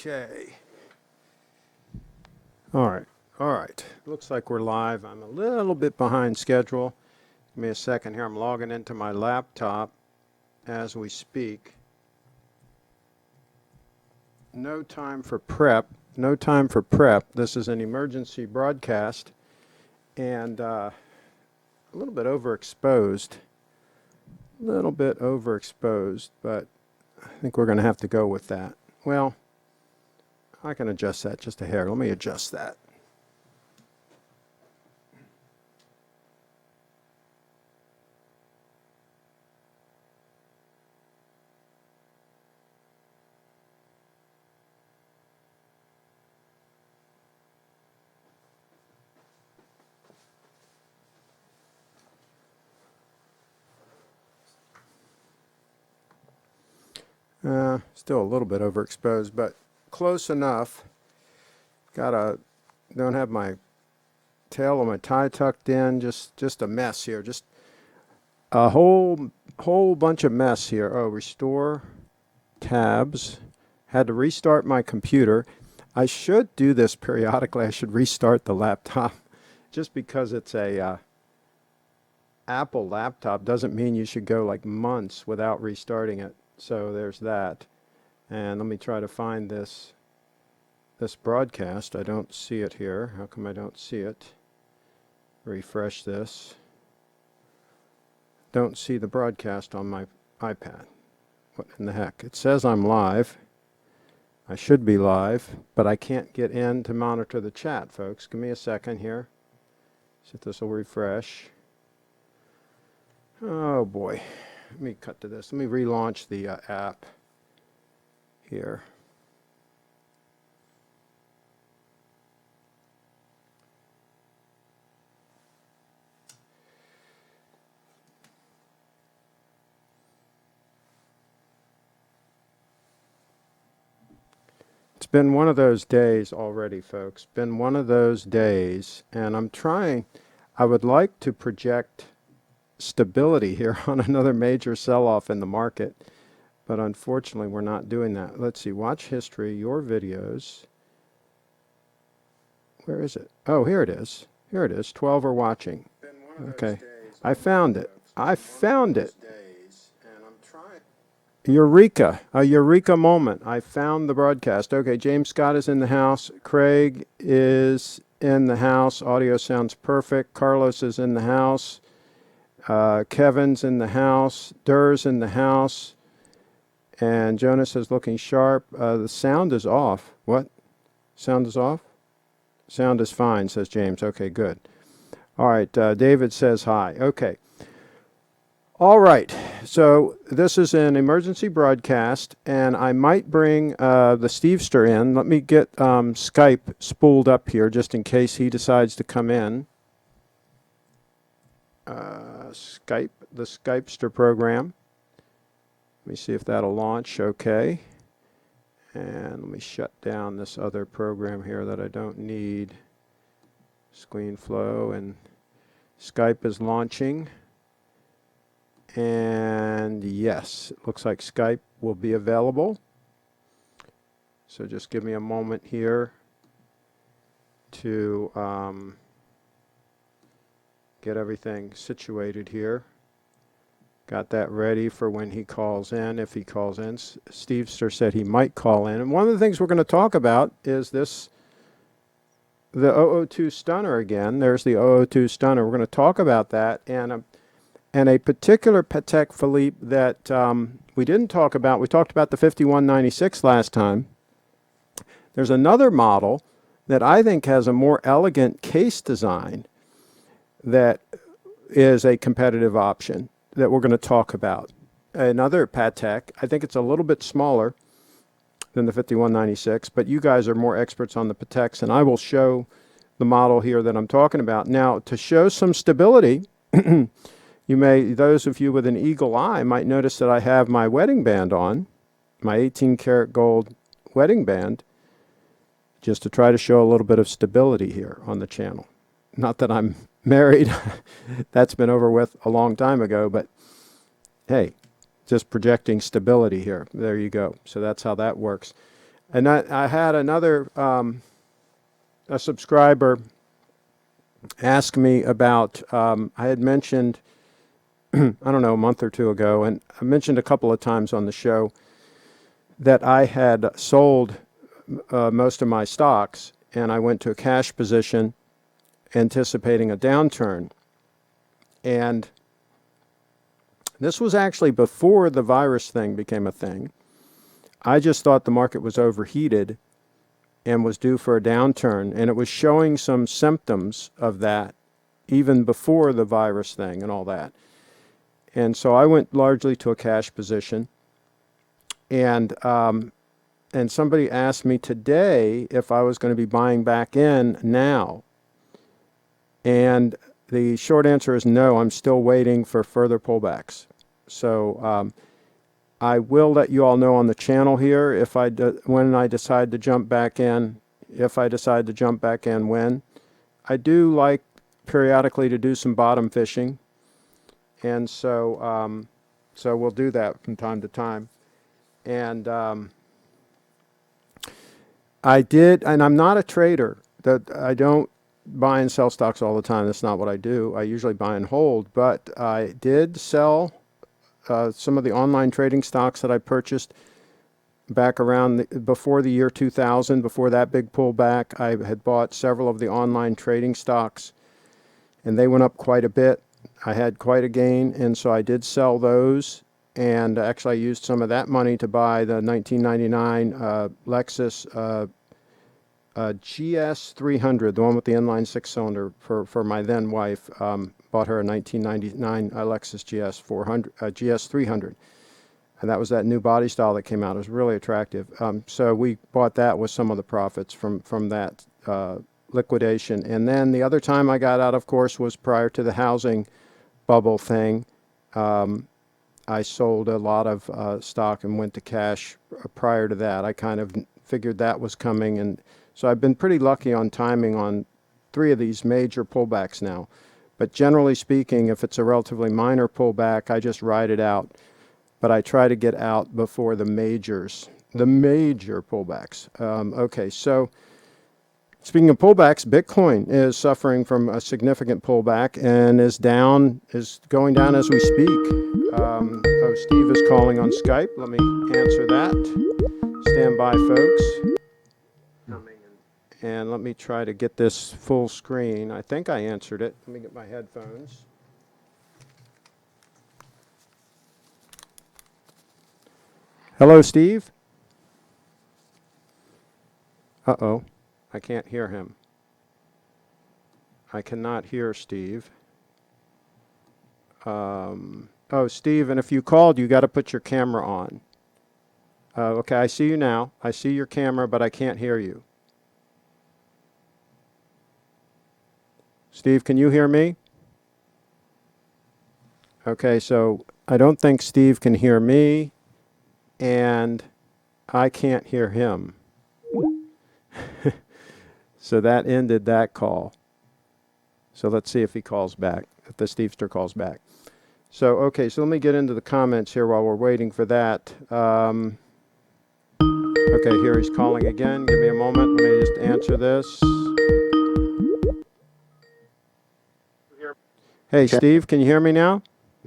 Okay. All right. Looks like we're live. I'm a little bit behind schedule. Give me a second here. I'm logging into my laptop as we speak. No time for prep. No time for prep. This is an emergency broadcast and a little bit overexposed. But I think we're going to have to go with that. Well, I can adjust that just a hair. Let me adjust that. Still a little bit overexposed, but close enough. Don't have my tail or my tie tucked in. Just a mess here. Just a whole bunch of mess here. Oh, restore tabs. Had to restart my computer. I should do this periodically. I should restart the laptop. Just because it's a Apple laptop doesn't mean you should go like months without restarting it. So there's that. And let me try to find this broadcast. I don't see it here. How come I don't see it? Refresh this. Don't see the broadcast on my iPad. What in the heck? It says I'm live. I should be live, but I can't get in to monitor the chat, folks. Give me a second here. See if this will refresh. Oh boy. Let me cut to this. Let me relaunch the app here. It's been one of those days already, folks. Been one of those days, and I would like to project stability here on another major sell-off in the market, but unfortunately we're not doing that. Let's see, watch history, your videos. Where is it? Oh, here it is. 12 are watching. Okay, I found it. Eureka, a eureka moment. I found the broadcast. Okay, James Scott is in the house. Craig is in the house. Audio sounds perfect. Carlos is in the house. Kevin's in the house. Durr's in the house. And Jonas is looking sharp. The sound is off. What? Sound is off? Sound is fine, says James. Okay, good. All right, David says hi. Okay. All right, so this is an emergency broadcast, and I might bring the Stevester in. Let me get Skype spooled up here just in case he decides to come in. The Skypester program. Let me see if that'll launch. Okay. And let me shut down this other program here that I don't need. ScreenFlow, and Skype is launching. And yes, it looks like Skype will be available. So just give me a moment here to get everything situated here. Got that ready for when he calls in, if he calls in. Stevester said he might call in. And one of the things we're going to talk about is the 002 Stunner again. There's the 002 Stunner. We're going to talk about that and a particular Patek Philippe that we didn't talk about. We talked about the 5196 last time. There's another model that I think has a more elegant case design that is a competitive option that we're going to talk about. Another Patek, I think it's a little bit smaller than the 5196, but you guys are more experts on the Pateks, and I will show the model here that I'm talking about. Now, to show some stability, those of you with an eagle eye might notice that I have my wedding band on, my 18 karat gold wedding band, just to try to show a little bit of stability here on the channel. Not that I'm married. That's been over with a long time ago, but hey, just projecting stability here. There you go. So that's how that works. And I had another a subscriber ask me about, I had mentioned, I don't know, a month or two ago, and I mentioned a couple of times on the show that I had sold most of my stocks, and I went to a cash position anticipating a downturn. And this was actually before the virus thing became a thing. I just thought the market was overheated and was due for a downturn, and it was showing some symptoms of that even before the virus thing and all that. And so I went largely to a cash position, and somebody asked me today if I was going to be buying back in now. And the short answer is no, I'm still waiting for further pullbacks. So I will let you all know on the channel here if when I decide to jump back in, if I decide to jump back in when. I do like periodically to do some bottom fishing, and so so we'll do that from time to time. And I did, and I'm not a trader. That I don't buy and sell stocks all the time. That's not what I do. I usually buy and hold, but I did sell some of the online trading stocks that I purchased back around before the year 2000, before that big pullback. I had bought several of the online trading stocks, and they went up quite a bit. I had quite a gain, and so I did sell those. And actually, I used some of that money to buy the 1999 Lexus GS300, the one with the inline six-cylinder, for my then wife. Bought her a 1999 Lexus GS300. And that was that new body style that came out. It was really attractive. So we bought that with some of the profits from that liquidation. And then the other time I got out, of course, was prior to the housing bubble thing. I sold a lot of stock and went to cash prior to that. I kind of figured that was coming. And so I've been pretty lucky on timing on 3 of these major pullbacks now. But generally speaking, if it's a relatively minor pullback, I just ride it out. But I try to get out before the major pullbacks. Okay, so speaking of pullbacks, Bitcoin is suffering from a significant pullback and is going down as we speak. Steve is calling on Skype. Let me answer that. Stand by, folks. And let me try to get this full screen. I think I answered it. Let me get my headphones. Hello, Steve? Uh-oh. I can't hear him. I cannot hear Steve. Oh, Steve, and if you called, you got to put your camera on. Okay, I see you now. I see your camera, but I can't hear you. Steve, can you hear me? Okay, so I don't think Steve can hear me, and I can't hear him. So that ended that call. So let's see if he calls back, if the Stevester calls back. So, okay, so let me get into the comments here while we're waiting for that. Okay, here he's calling again. Give me a moment. Let me just answer this. Hey, Steve, can you hear me now?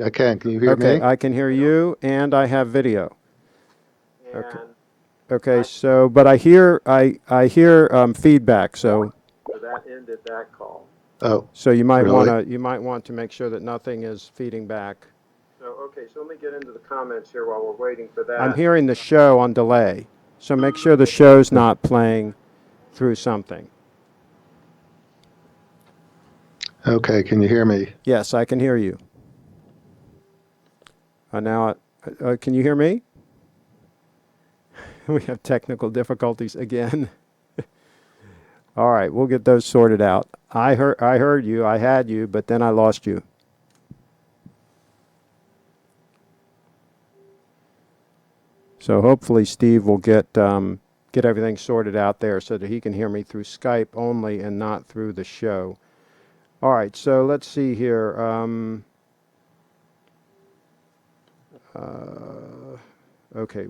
I can. Can you hear me? Okay, I can hear you, and I have video. Okay. Okay, so, but I hear feedback, so that ended that call. Oh. So you might really? want to make sure that nothing is feeding back. So okay, so let me get into the comments here while we're waiting for that. I'm hearing the show on delay, so make sure the show's not playing through something. Okay, can you hear me? Yes, I can hear you. Now, can you hear me? We have technical difficulties again. All right, we'll get those sorted out. I heard you, I had you, but then I lost you. So hopefully Steve will get everything sorted out there so that he can hear me through Skype only and not through the show. All right, so let's see here. Okay.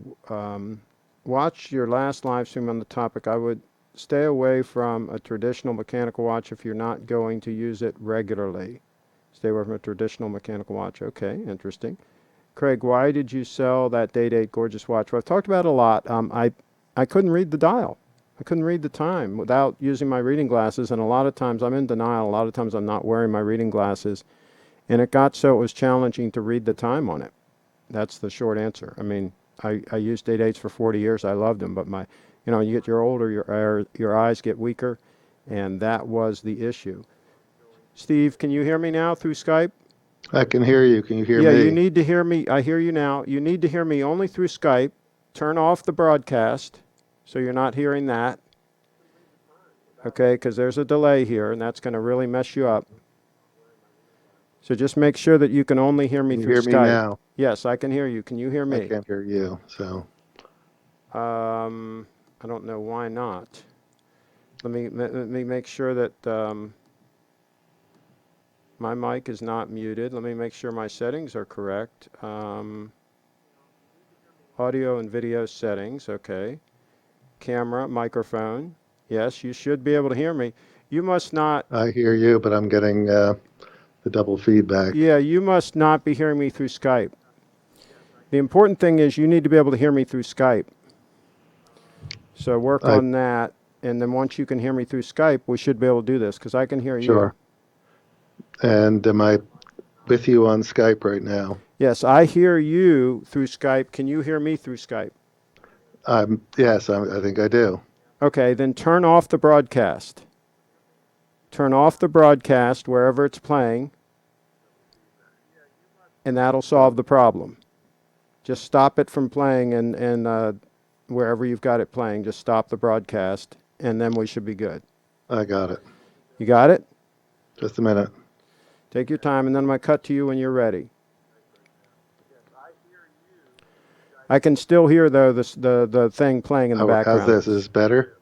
watch your last live stream on the topic. I would stay away from a traditional mechanical watch if you're not going to use it regularly. Stay away from a traditional mechanical watch. Okay, interesting. Craig, why did you sell that Day-Date gorgeous watch? Well, I've talked about it a lot. I couldn't read the dial. I couldn't read the time without using my reading glasses, and a lot of times I'm in denial. A lot of times I'm not wearing my reading glasses, and it got so it was challenging to read the time on it. That's the short answer. I mean, I used Day-Dates for 40 years. I loved them, but you get older, your eyes get weaker, and that was the issue. Steve, can you hear me now through Skype? I can hear you. Can you hear Yeah, me? you need to hear me. I hear you now. You need to hear me only through Skype. Turn off the broadcast so you're not hearing that. Okay, because there's a delay here, and that's going to really mess you up. So just make sure that you can only hear me Can you through hear Skype. me now? Yes, I can hear you. Can you hear me? I can't hear you. So I don't know why not. Let me make sure that my mic is not muted. Let me make sure my settings are correct. Audio and video settings, okay. Camera, microphone. Yes, you should be able to hear me. You must not. I hear you, but I'm getting the double feedback. Yeah, you must not be hearing me through Skype. The important thing is you need to be able to hear me through Skype. So work on that, and then once you can hear me through Skype, we should be able to do this, because I can hear you. Sure. And am I with you on Skype right now? Yes, I hear you through Skype. Can you hear me through Skype? Yes, I think I do. Okay, then turn off the broadcast. Turn off the broadcast wherever it's playing, and that'll solve the problem. Just stop it from playing, and wherever you've got it playing, just stop the broadcast, and then we should be good. I got it. You got it? Just a minute. Take your time, and then I'm going to cut to you when you're ready. I can still hear, though, the thing playing in the background. How's this? Is this better?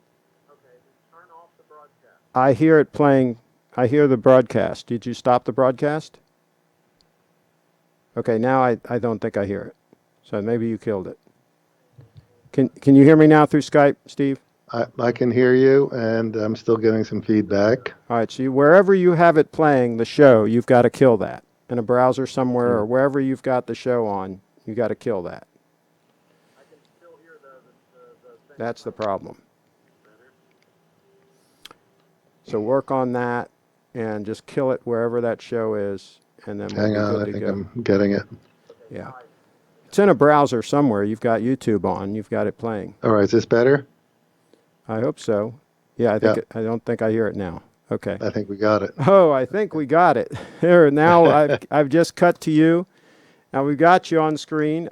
I hear it playing. I hear the broadcast. Did you stop the broadcast? Okay, now I don't think I hear it. So maybe you killed it. Can you hear me now through Skype, Steve? I can hear you, and I'm still getting some feedback. All right, so wherever you have it playing, the show, you've got to kill that. In a browser somewhere or wherever you've got the show on, you got to kill that. That's the problem. So work on that and just kill it wherever that show is, and then we'll Hang be on, good I to think go. I'm getting it. Yeah. It's in a browser somewhere. You've got YouTube on. You've got it playing. All right, is this better? I hope so. Yeah, I don't think I hear it now. Okay. I think we got it. Oh, I think we got it. Here, now I've just cut to you. Now we've got you on screen.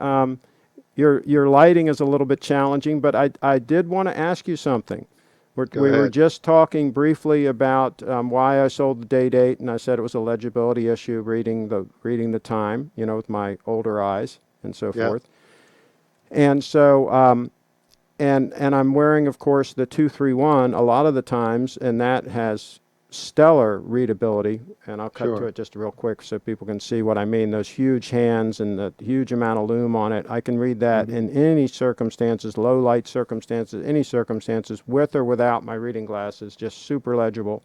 Your lighting is a little bit challenging, but I did want to ask you something. We were just talking briefly about why I sold the Day-Date, and I said it was a legibility issue, reading the time, with my older eyes and so forth. And so, and I'm wearing, of course, the 231 a lot of the times, and that has stellar readability. And I'll cut to it just real quick so people can see what I mean. Those huge hands and the huge amount of lume on it. I can read that in any circumstances, low light circumstances, any circumstances, with or without my reading glasses, just super legible.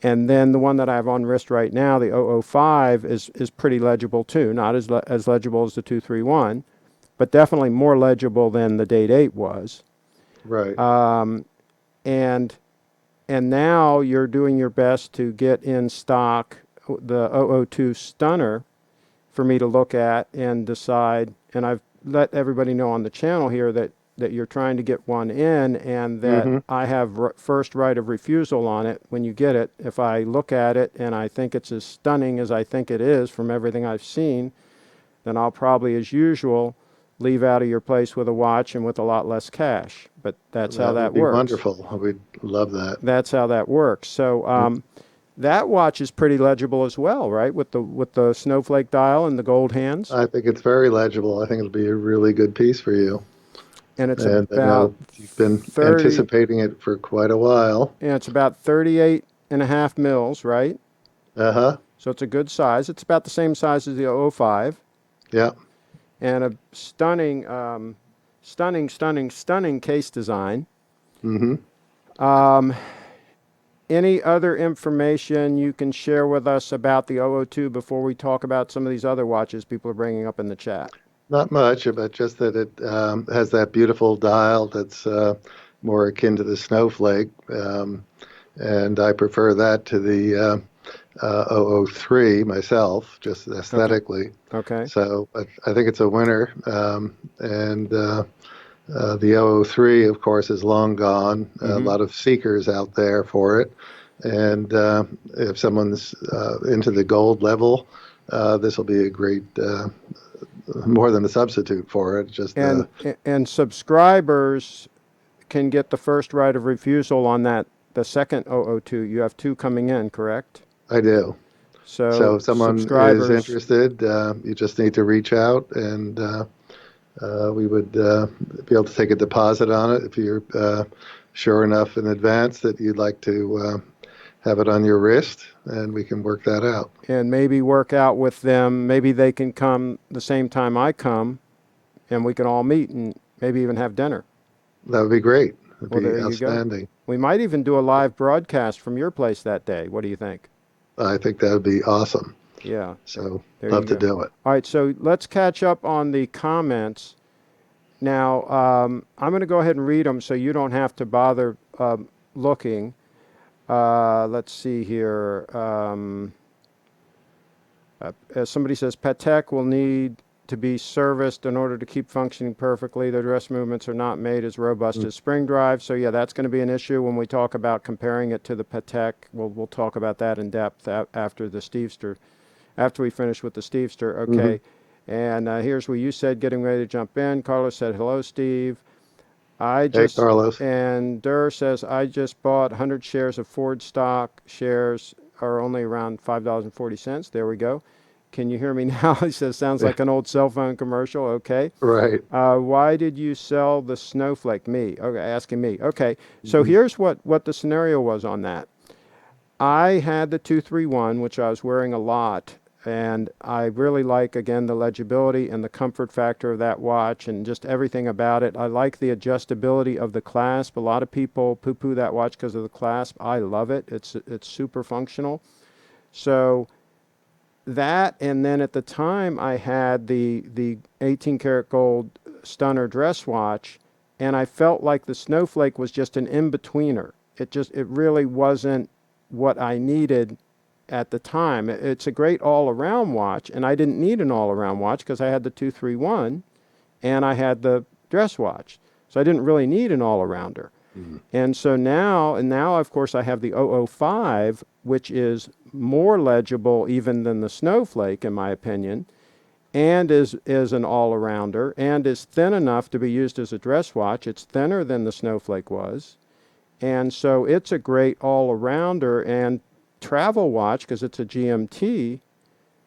And then the one that I have on wrist right now, the 005, is pretty legible too. Not as legible as the 231, but definitely more legible than the Day-Date was. Right. And now you're doing your best to get in stock the 002 Stunner for me to look at and decide. And I've let everybody know on the channel here that you're trying to get one in, and that I have first right of refusal on it when you get it. If I look at it and I think it's as stunning as I think it is from everything I've seen, then I'll probably, as usual, leave out of your place with a watch and with a lot less cash. But that's how that works. Wonderful. We'd love that. That's how that works. So that watch is pretty legible as well, right? With the snowflake dial and the gold hands. I think it's very legible. I think it'll be a really good piece for you. And it's about you've been anticipating it for quite a while. And it's about 38.5 mils, right? Uh-huh. So it's a good size. It's about the same size as the 005. Yeah. And a stunning Stunning, stunning, stunning case design. Mm-hmm. Any other information you can share with us about the 002 before we talk about some of these other watches people are bringing up in the chat? Not much, but just that it has that beautiful dial that's more akin to the snowflake, and I prefer that to the 003 myself, just Okay. aesthetically. Okay. So I think it's a winner, and the 003, of course, is long gone. A Mm-hmm. lot of seekers out there for it, and if someone's into the gold level, this will be a great more than a substitute for it. Just And subscribers can get the first right of refusal on that, the second 002. You have two coming in, correct? I do. So So if someone is subscribers, interested, you just need to reach out, and we would be able to take a deposit on it if you're sure enough in advance that you'd like to have it on your wrist, and we can work that out. and maybe work out with them. Maybe they can come the same time I come, and we can all meet and maybe even have dinner. That would be great. It'd Well, be there you go. outstanding. We might even do a live broadcast from your place that day. What do you think? I think that would be awesome. Yeah, So there you love to go. do it. All right, so let's catch up on the comments. Now, I'm going to go ahead and read them so you don't have to bother looking. Let's see here. Somebody says Patek will need to be serviced in order to keep functioning perfectly. The dress movements are not made as robust as spring drive. So yeah, that's going to be an issue when we talk about comparing it to the Patek. We'll talk about that in depth after the Stevester, after we finish with the Stevester. Mm-hmm. Okay. And here's where you said getting ready to jump in. Carlos said, hello, Steve. Hey, Carlos. And Durr says, I just bought 100 shares of Ford stock. Shares are only around $5.40. There we go. Can you hear me now? He says, sounds like an old cell phone commercial. Okay. Right. Why did you sell the snowflake? Me. Okay, asking me. Okay. So Mm-hmm. here's what the scenario was on that. I had the 231, which I was wearing a lot, and I really like, again, the legibility and the comfort factor of that watch and just everything about it. I like the adjustability of the clasp. A lot of people poo-poo that watch because of the clasp. I love it. It's super functional. So that, and then at the time I had the 18 karat gold Stunner dress watch, and I felt like the snowflake was just an in-betweener. It really wasn't what I needed at the time. It's a great all-around watch, and I didn't need an all-around watch because I had the 231 and I had the dress watch. So I didn't really need an all-arounder. Mm-hmm. And so now of course I have the 005, which is more legible even than the snowflake in my opinion, and is an all-arounder and is thin enough to be used as a dress watch. It's thinner than the snowflake was. And so it's a great all-arounder and travel watch because it's a GMT.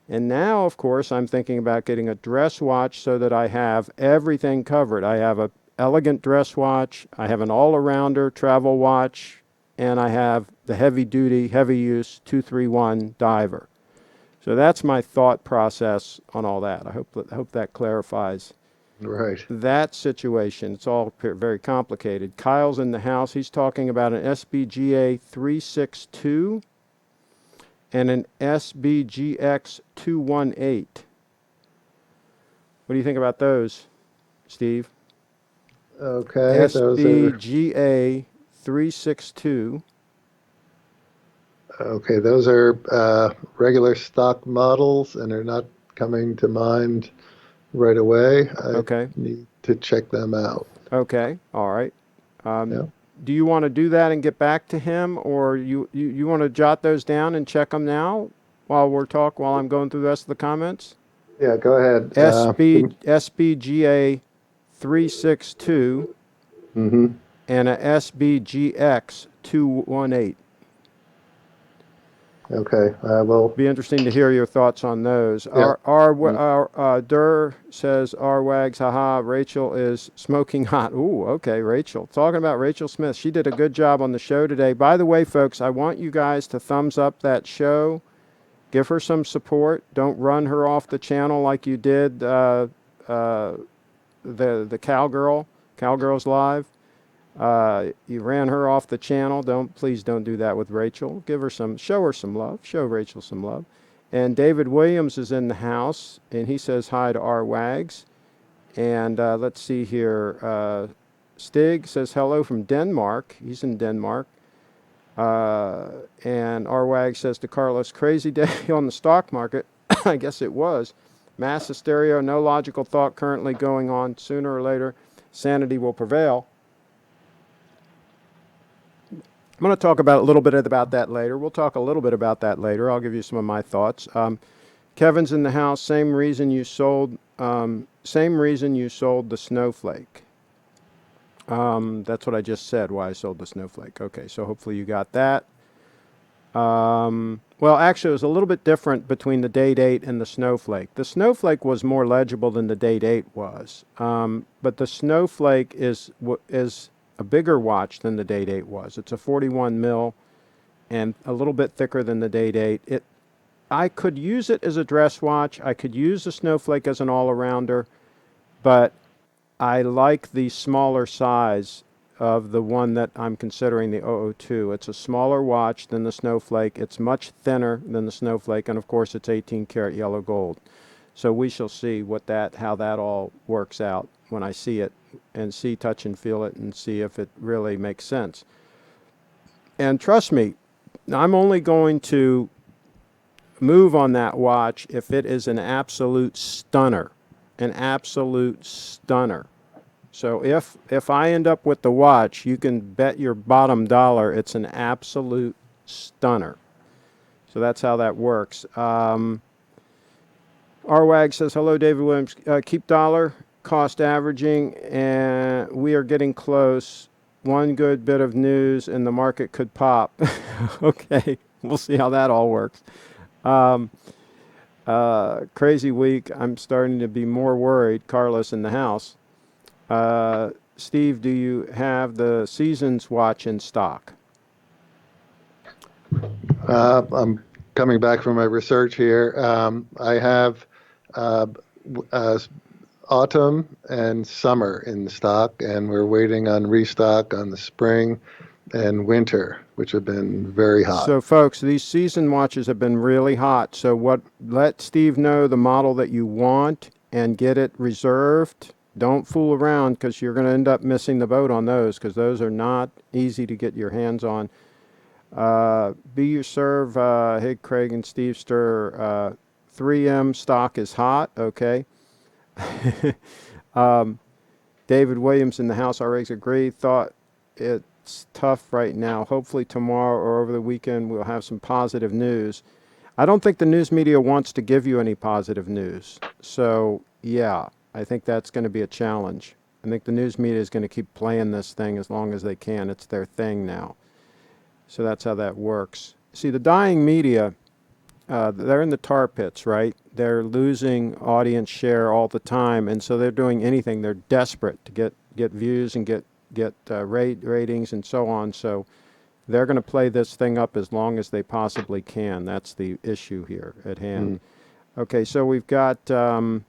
And now, of course, I'm thinking about getting a dress watch so that I have everything covered. I have a elegant dress watch, I have an all-arounder travel watch, and I have the heavy-duty, heavy-use 231 diver. So that's my thought process on all that. I hope that clarifies Right. that situation. It's all very complicated. Kyle's in the house. He's talking about an SBGA 362 and an SBGX 218. What do you think about those, Steve? Okay. Those are SBGA 362. okay. Those are regular stock models, and they're not coming to mind right away. I Okay. need to check them out. Okay. All right. Yeah. Do you want to do that and get back to him, or you want to jot those down and check them now while I'm going through the rest of the comments? Yeah. Go ahead. SBGA 362 Mm-hmm. and a SBGX 218. Okay. I will. Be interesting to hear your thoughts on those. Yeah. Durr says, R Wags, haha, Rachel is smoking hot. Ooh, okay, Rachel. Talking about Rachel Smith. She did a good job on the show today. By the way, folks, I want you guys to thumbs up that show. Give her some support. Don't run her off the channel like you did the cowgirl. Cowgirl's live. You ran her off the channel. Please don't do that with Rachel. Show her some love. Show Rachel some love. And David Williams is in the house, and he says hi to our wags. And let's see here. Stig says hello from Denmark. He's in Denmark. And our wag says to Carlos, crazy day on the stock market. I guess it was. Mass hysteria, no logical thought currently going on. Sooner or later, sanity will prevail. I'm going to talk about a little bit about that later. We'll talk a little bit about that later. I'll give you some of my thoughts. Kevin's in the house. Same reason you sold the snowflake. That's what I just said. Why I sold the snowflake. Okay, so hopefully you got that. Well, actually, it was a little bit different between the day date and the snowflake. The snowflake was more legible than the day date was, but the snowflake is a bigger watch than the day date was. It's a 41 mil and a little bit thicker than the day date. I could use it as a dress watch. I could use the snowflake as an all-arounder, but I like the smaller size of the one that I'm considering, the 002. It's a smaller watch than the snowflake. It's much thinner than the snowflake, and of course it's 18 karat yellow gold. So we shall see how that all works out when I see it, and see, touch, and feel it, and see if it really makes sense. And trust me, I'm only going to move on that watch if it is an absolute stunner. An absolute stunner. So if I end up with the watch, you can bet your bottom dollar it's an absolute stunner. So that's how that works. Arwag says, hello, David Williams. Keep dollar cost averaging, and we are getting close. One good bit of news, and the market could pop. Okay, we'll see how that all works. Crazy week. I'm starting to be more worried. Carlos in the house. Steve, do you have the Seasons watch in stock? I'm coming back from my research here. I have autumn and summer in stock, and we're waiting on restock on the spring and winter, which have been very hot. So, folks, these season watches have been really hot. So let Steve know the model that you want and get it reserved. Don't fool around, because you're going to end up missing the boat on those, because those are not easy to get your hands on. Be your serve. Hey, Craig and Steve Stir. 3M stock is hot. Okay. David Williams in the house. Our eggs agree. Thought it's tough right now. Hopefully tomorrow or over the weekend we'll have some positive news. I don't think the news media wants to give you any positive news. So, yeah, I think that's going to be a challenge. I think the news media is going to keep playing this thing as long as they can. It's their thing now. So that's how that works. See, the dying media, they're in the tar pits, right? They're losing audience share all the time, and so they're doing anything. They're desperate to get views and get ratings and so on. So they're going to play this thing up as long as they possibly can. That's the issue here at hand. Okay, so we've got, David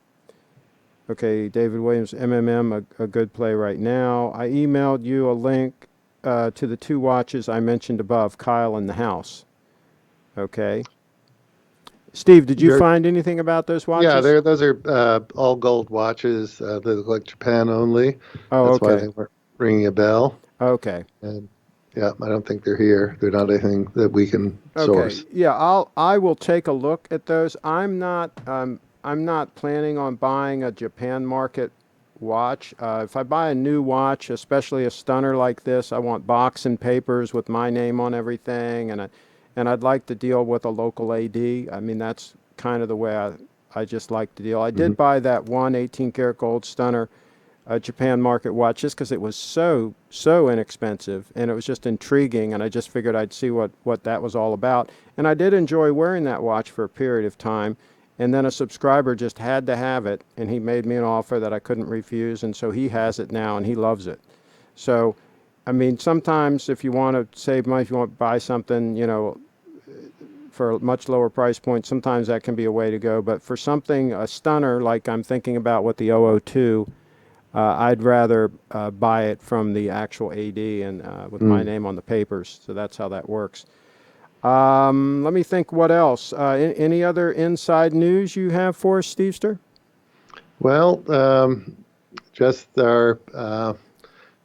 Williams, MMM, a good play right now. I emailed you a link to the two watches I mentioned above, Kyle in the house. Okay. Steve, did you find anything about those watches? Yeah, those are all gold watches. They look like Japan only. Oh, That's why okay. they weren't ringing a bell. Okay. And yeah, I don't think they're here. They're not anything that we can source. Okay. Yeah, I will take a look at those. I'm not planning on buying a Japan market watch. If I buy a new watch, especially a stunner like this, I want box and papers with my name on everything, and I'd like to deal with a local AD. I mean, that's kind of the way I just like to deal. I did buy that one 18 karat gold stunner Japan market watch just because it was so inexpensive, and it was just intriguing, and I just figured I'd see what that was all about. And I did enjoy wearing that watch for a period of time, and then a subscriber just had to have it, and he made me an offer that I couldn't refuse, and so he has it now, and he loves it. So, I mean, sometimes if you want to save money, if you want to buy something, for a much lower price point, sometimes that can be a way to go. But for something, a stunner, like I'm thinking about with the 002, I'd rather buy it from the actual AD and with my name on the papers. So that's how that works. Let me think what else. Any other inside news you have for us, Stevester? Well, just our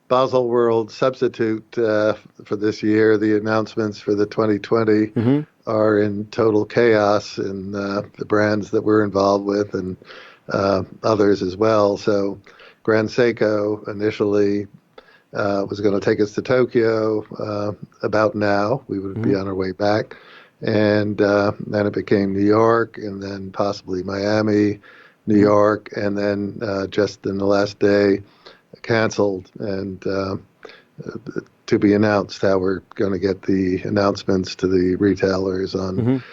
Basel World substitute for this year. The announcements for the 2020 Mm-hmm. are in total chaos in the brands that we're involved with and others as well. So Grand Seiko initially was going to take us to Tokyo about now. We would be on our way back. And then it became New York and then possibly Miami, New York, and then just in the last day, canceled and to be announced how we're going to get the announcements to the retailers on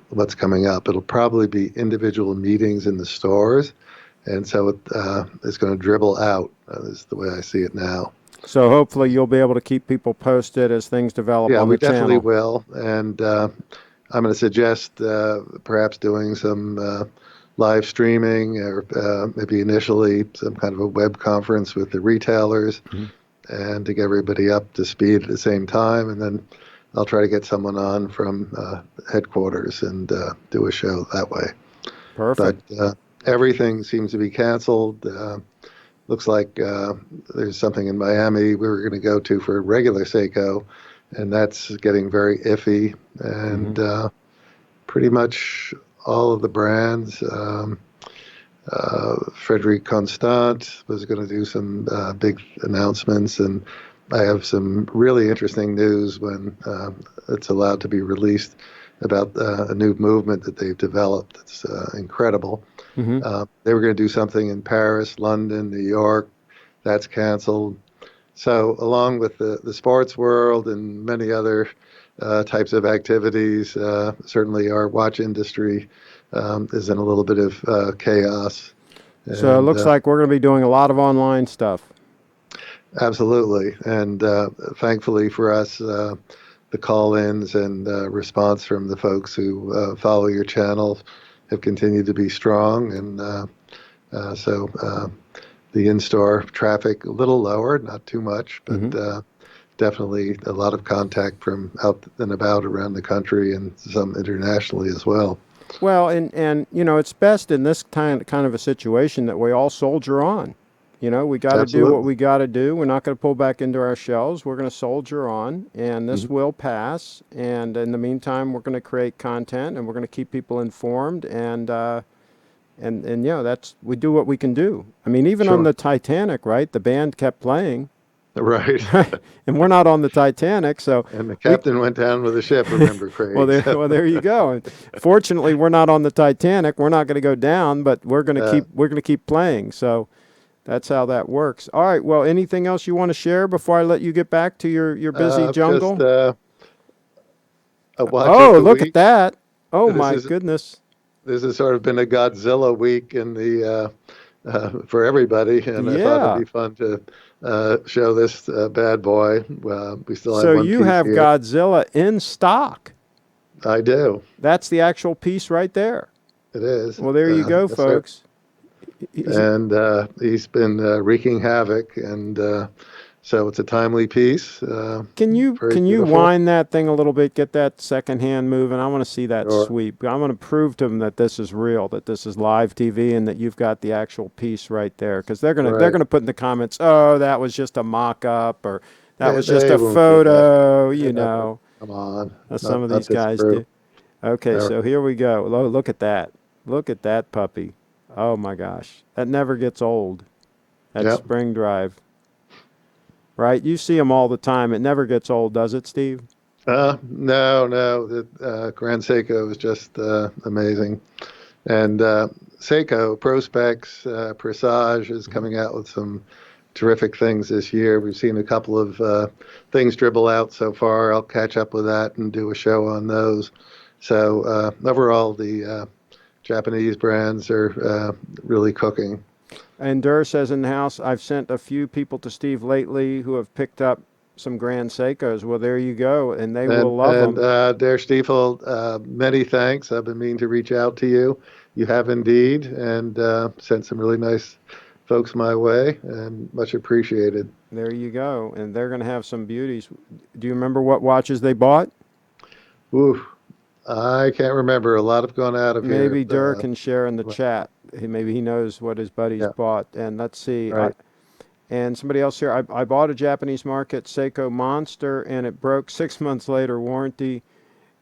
what's coming up. It'll probably be individual meetings in the stores, and so it's going to dribble out, is the way I see it now. So hopefully you'll be able to keep people posted as things develop Yeah, on we the definitely channel. will, and I'm going to suggest perhaps doing some live streaming or maybe initially some kind of a web conference with the retailers and to get everybody up to speed at the same time. And then I'll try to get someone on from headquarters and do a show that way. But Perfect. everything seems to be canceled. Looks like there's something in Miami we were going to go to for regular Seiko, and that's getting very iffy. And pretty much all of the brands. Frederic Constant was going to do some big announcements, and I have some really interesting news when it's allowed to be released about a new movement that they've developed. It's incredible. They were going to do something in Paris, London, New York. That's canceled. So, along with the sports world and many other types of activities, certainly our watch industry is in a little bit of chaos. So it And looks like we're going to be doing a lot of online stuff. absolutely. And thankfully for us, the call-ins and response from the folks who follow your channel have continued to be strong. And so the in-store traffic a little lower, not too much, but definitely a lot of contact from out and about around the country and some internationally as well. Well, and you know, it's best in this kind of a situation that we all soldier on. You know, we got to do what Absolutely. we got to do. We're not going to pull back into our shells. We're going to soldier on, and this will pass. And in the meantime, we're going to create content, and we're going to keep people informed. And you know, that's we do what we can do. I mean, even on Sure. the Titanic, right? The band kept playing, Right. right? And we're not on the Titanic, so And the we captain went down with the ship, remember, well, Craig? there, So, well, there you go. And fortunately, we're not on the Titanic. We're not going to go down, but we're going to keep playing. So that's how that works. All right. Well, anything else you want to share before I let you get back to your busy just jungle? a watch of Oh, the look at week. that. Oh This my is goodness. this has sort of been a Godzilla week in the for everybody, and I thought it'd Yeah. be fun to show this bad boy. We still have So one you piece have here. Godzilla in stock. I do. That's the actual piece right there. It is. Well, there you go, Yes, sir. folks. Is it- And he's been wreaking havoc, and so it's a timely piece. Very Can you beautiful. wind that thing a little bit? Get that second hand moving. I want to see that Sure. sweep. I want to prove to them that this is real, that this is live TV, and that you've got the actual piece right there. Because they're Right. gonna put in the comments, oh, that was just a mock up, or that was just They a won't do that. photo. They're You not going to know, come on. as some of Not these this guys crew. do. Okay, All so right. here we go. Look at that. Look at that puppy. Oh my gosh, that never gets old. That Yep. spring drive, right? You see them all the time. It never gets old, does it, Steve? No, no. The Grand Seiko is just amazing. And Seiko Prospex Presage is coming out with some terrific things this year. We've seen a couple of things dribble out so far. I'll catch up with that and do a show on those. So overall, the Japanese brands are really cooking. And Durr says in the house, I've sent a few people to Steve lately who have picked up some Grand Seikos. Well, there you go, and they will love And them. Der Stiefel, many thanks. I've been meaning to reach out to you. You have indeed, and sent some really nice folks my way, and much appreciated. There you go. And they're going to have some beauties. Do you remember what watches they bought? Ooh, I can't remember. A lot have gone out of here. Maybe Dirk can share in the chat. Maybe he knows what his buddies Yeah, bought. And let's see. right. And somebody else here. I bought a Japanese market Seiko Monster, and it broke 6 months later. Warranty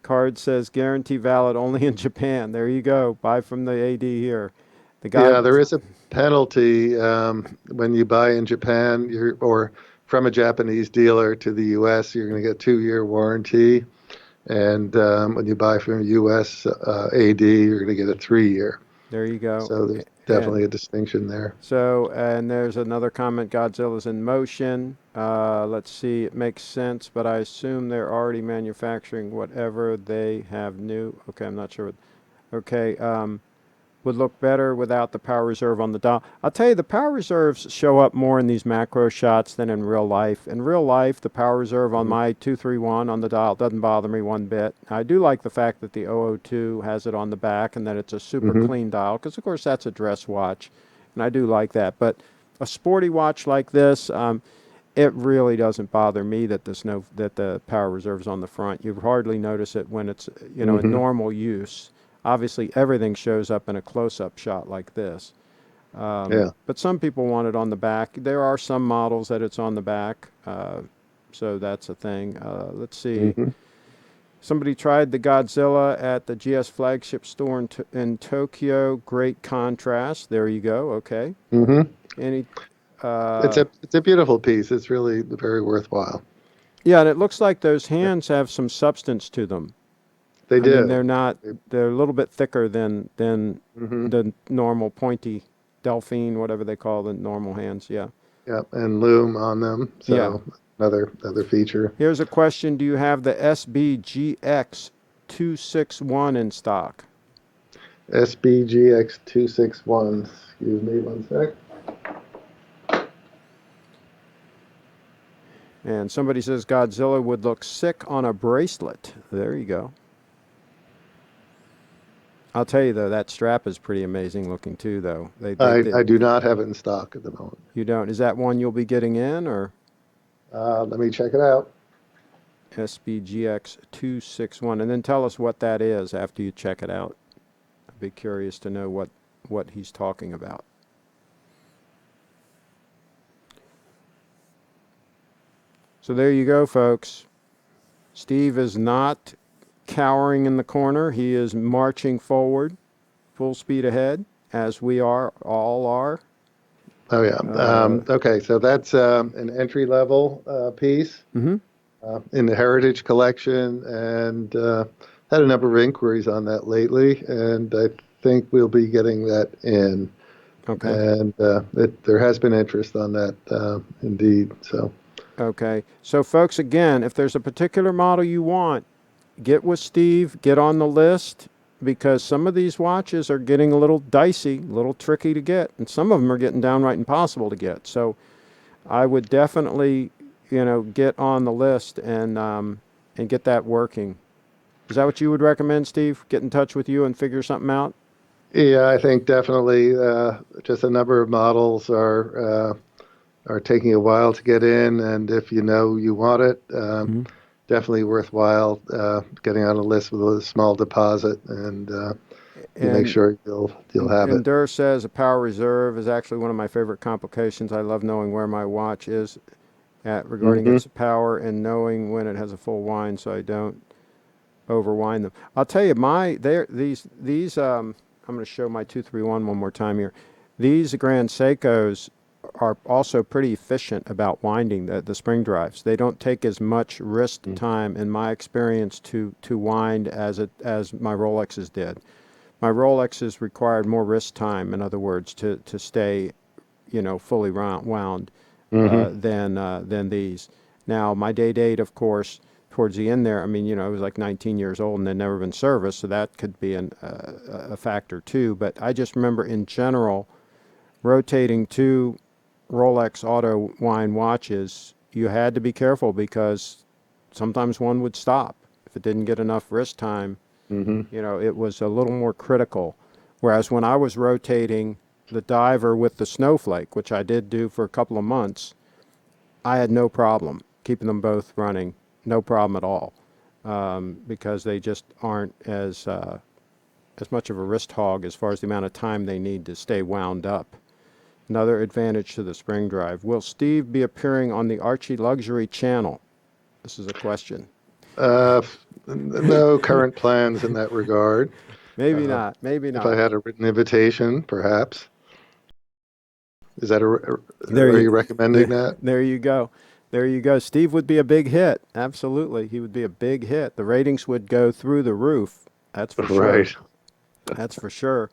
card says guarantee valid only in Japan. There you go. Buy from the AD here. The guy. Yeah, there is a penalty when you buy in Japan, or from a Japanese dealer to the U.S. You're going to get 2-year warranty, and when you buy from a U.S. AD, you're going to get a 3-year. There you go. So there's And definitely a distinction there. so, and there's another comment, Godzilla's in motion. Let's see, it makes sense, but I assume they're already manufacturing whatever they have new. Okay, I'm not sure. Okay, would look better without the power reserve on the dial. I'll tell you, the power reserves show up more in these macro shots than in real life. In real life, the power reserve on Mhm. my 231 on the dial doesn't bother me one bit. I do like the fact that the 002 has it on the back and that it's a super Mhm. clean dial, because of course that's a dress watch, and I do like that. But a sporty watch like this, it really doesn't bother me that that the power reserve's on the front. You hardly notice it when it's in Mhm. normal use. Obviously, everything shows up in a close-up shot like this. Yeah. But some people want it on the back. There are some models that it's on the back, so that's a thing. Let's see. Mhm. Somebody tried the Godzilla at the GS flagship store in Tokyo. Great contrast. There you go. Okay. Mhm. Any? It's Uh, a beautiful piece. It's really very worthwhile. yeah, and it looks like those Yeah, hands have some substance to them. they I mean, do. they're not. They're a little bit thicker than Mhm. the normal pointy Delphine, whatever they call the normal hands. Yeah. Yeah, and loom on them. Yeah. So another feature. Here's a question. Do you have the SBGX261 in stock? SBGX261. Excuse me one sec. And somebody says Godzilla would look sick on a bracelet. There you go. I'll tell you though, that strap is pretty amazing looking too, though. I do not have it in stock at the moment. You don't. Is that one you'll be getting in, or Let me check it out. SBGX261? And then tell us what that is after you check it out. I'd be curious to know what he's talking about. So there you go, folks. Steve is not cowering in the corner. He is marching forward, full speed ahead, as we all are. Oh yeah. Okay, so that's an entry level piece Mm-hmm. in the Heritage Collection, and had a number of inquiries on that lately, and I think we'll be getting that in. Okay. And there has been interest on that indeed. So Okay. So, folks, again, if there's a particular model you want, get with Steve, get on the list, because some of these watches are getting a little dicey, a little tricky to get, and some of them are getting downright impossible to get. So, I would definitely, get on the list and get that working. Is that what you would recommend, Steve? Get in touch with you and figure something out? yeah, I think definitely just a number of models are taking a while to get in, and if you know you want it, Mhm. definitely worthwhile getting on a list with a small deposit, and you make And sure you'll have and it. Durr says a power reserve is actually one of my favorite complications. I love knowing where my watch is at regarding Hmm. its power and knowing when it has a full wind, so I don't overwind them. I'll tell you, these I'm going to show my 231 one more time here. These Grand Seikos are also pretty efficient about winding the spring drives. They don't take as much wrist time, in my experience, to wind as my Rolexes did. My Rolexes required more wrist time, in other words, to stay, fully wound Hmm. than these. Now, my day date, of course, towards the end there, I mean, I was like 19 years old and they'd never been serviced, so that could be a factor too. But I just remember in general, rotating two Rolex auto wind watches, you had to be careful because sometimes one would stop if it didn't get enough wrist time. Hmm. It was a little more critical. Whereas when I was rotating the diver with the snowflake, which I did do for a couple of months, I had no problem keeping them both running, no problem at all, because they just aren't as much of a wrist hog as far as the amount of time they need to stay wound up. Another advantage to the spring drive. Will Steve be appearing on the Archie Luxury channel? This is a question. No current plans in that regard. Maybe Uh, not. Maybe if I not. had a written invitation, perhaps. Is that There are you you, recommending that? there you go. There you go. Steve would be a big hit. Absolutely. He would be a big hit. The ratings would go through the roof. That's for sure. Right. That's for sure.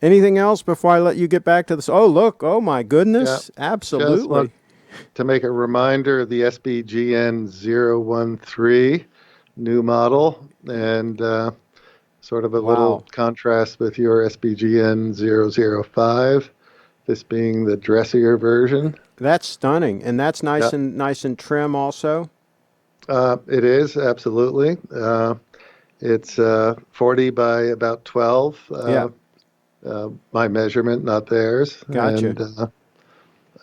Anything else before I let you get back to this? Oh, look. Oh, my Yeah. goodness. Just want Absolutely. to make a reminder of the SBGN013 new model and sort of a little Wow. contrast with your SBGN005, this being the dressier version. That's stunning. And that's Yeah, nice and trim also. it is absolutely. It's 40 by about 12, Yeah. my measurement, not theirs, Gotcha. and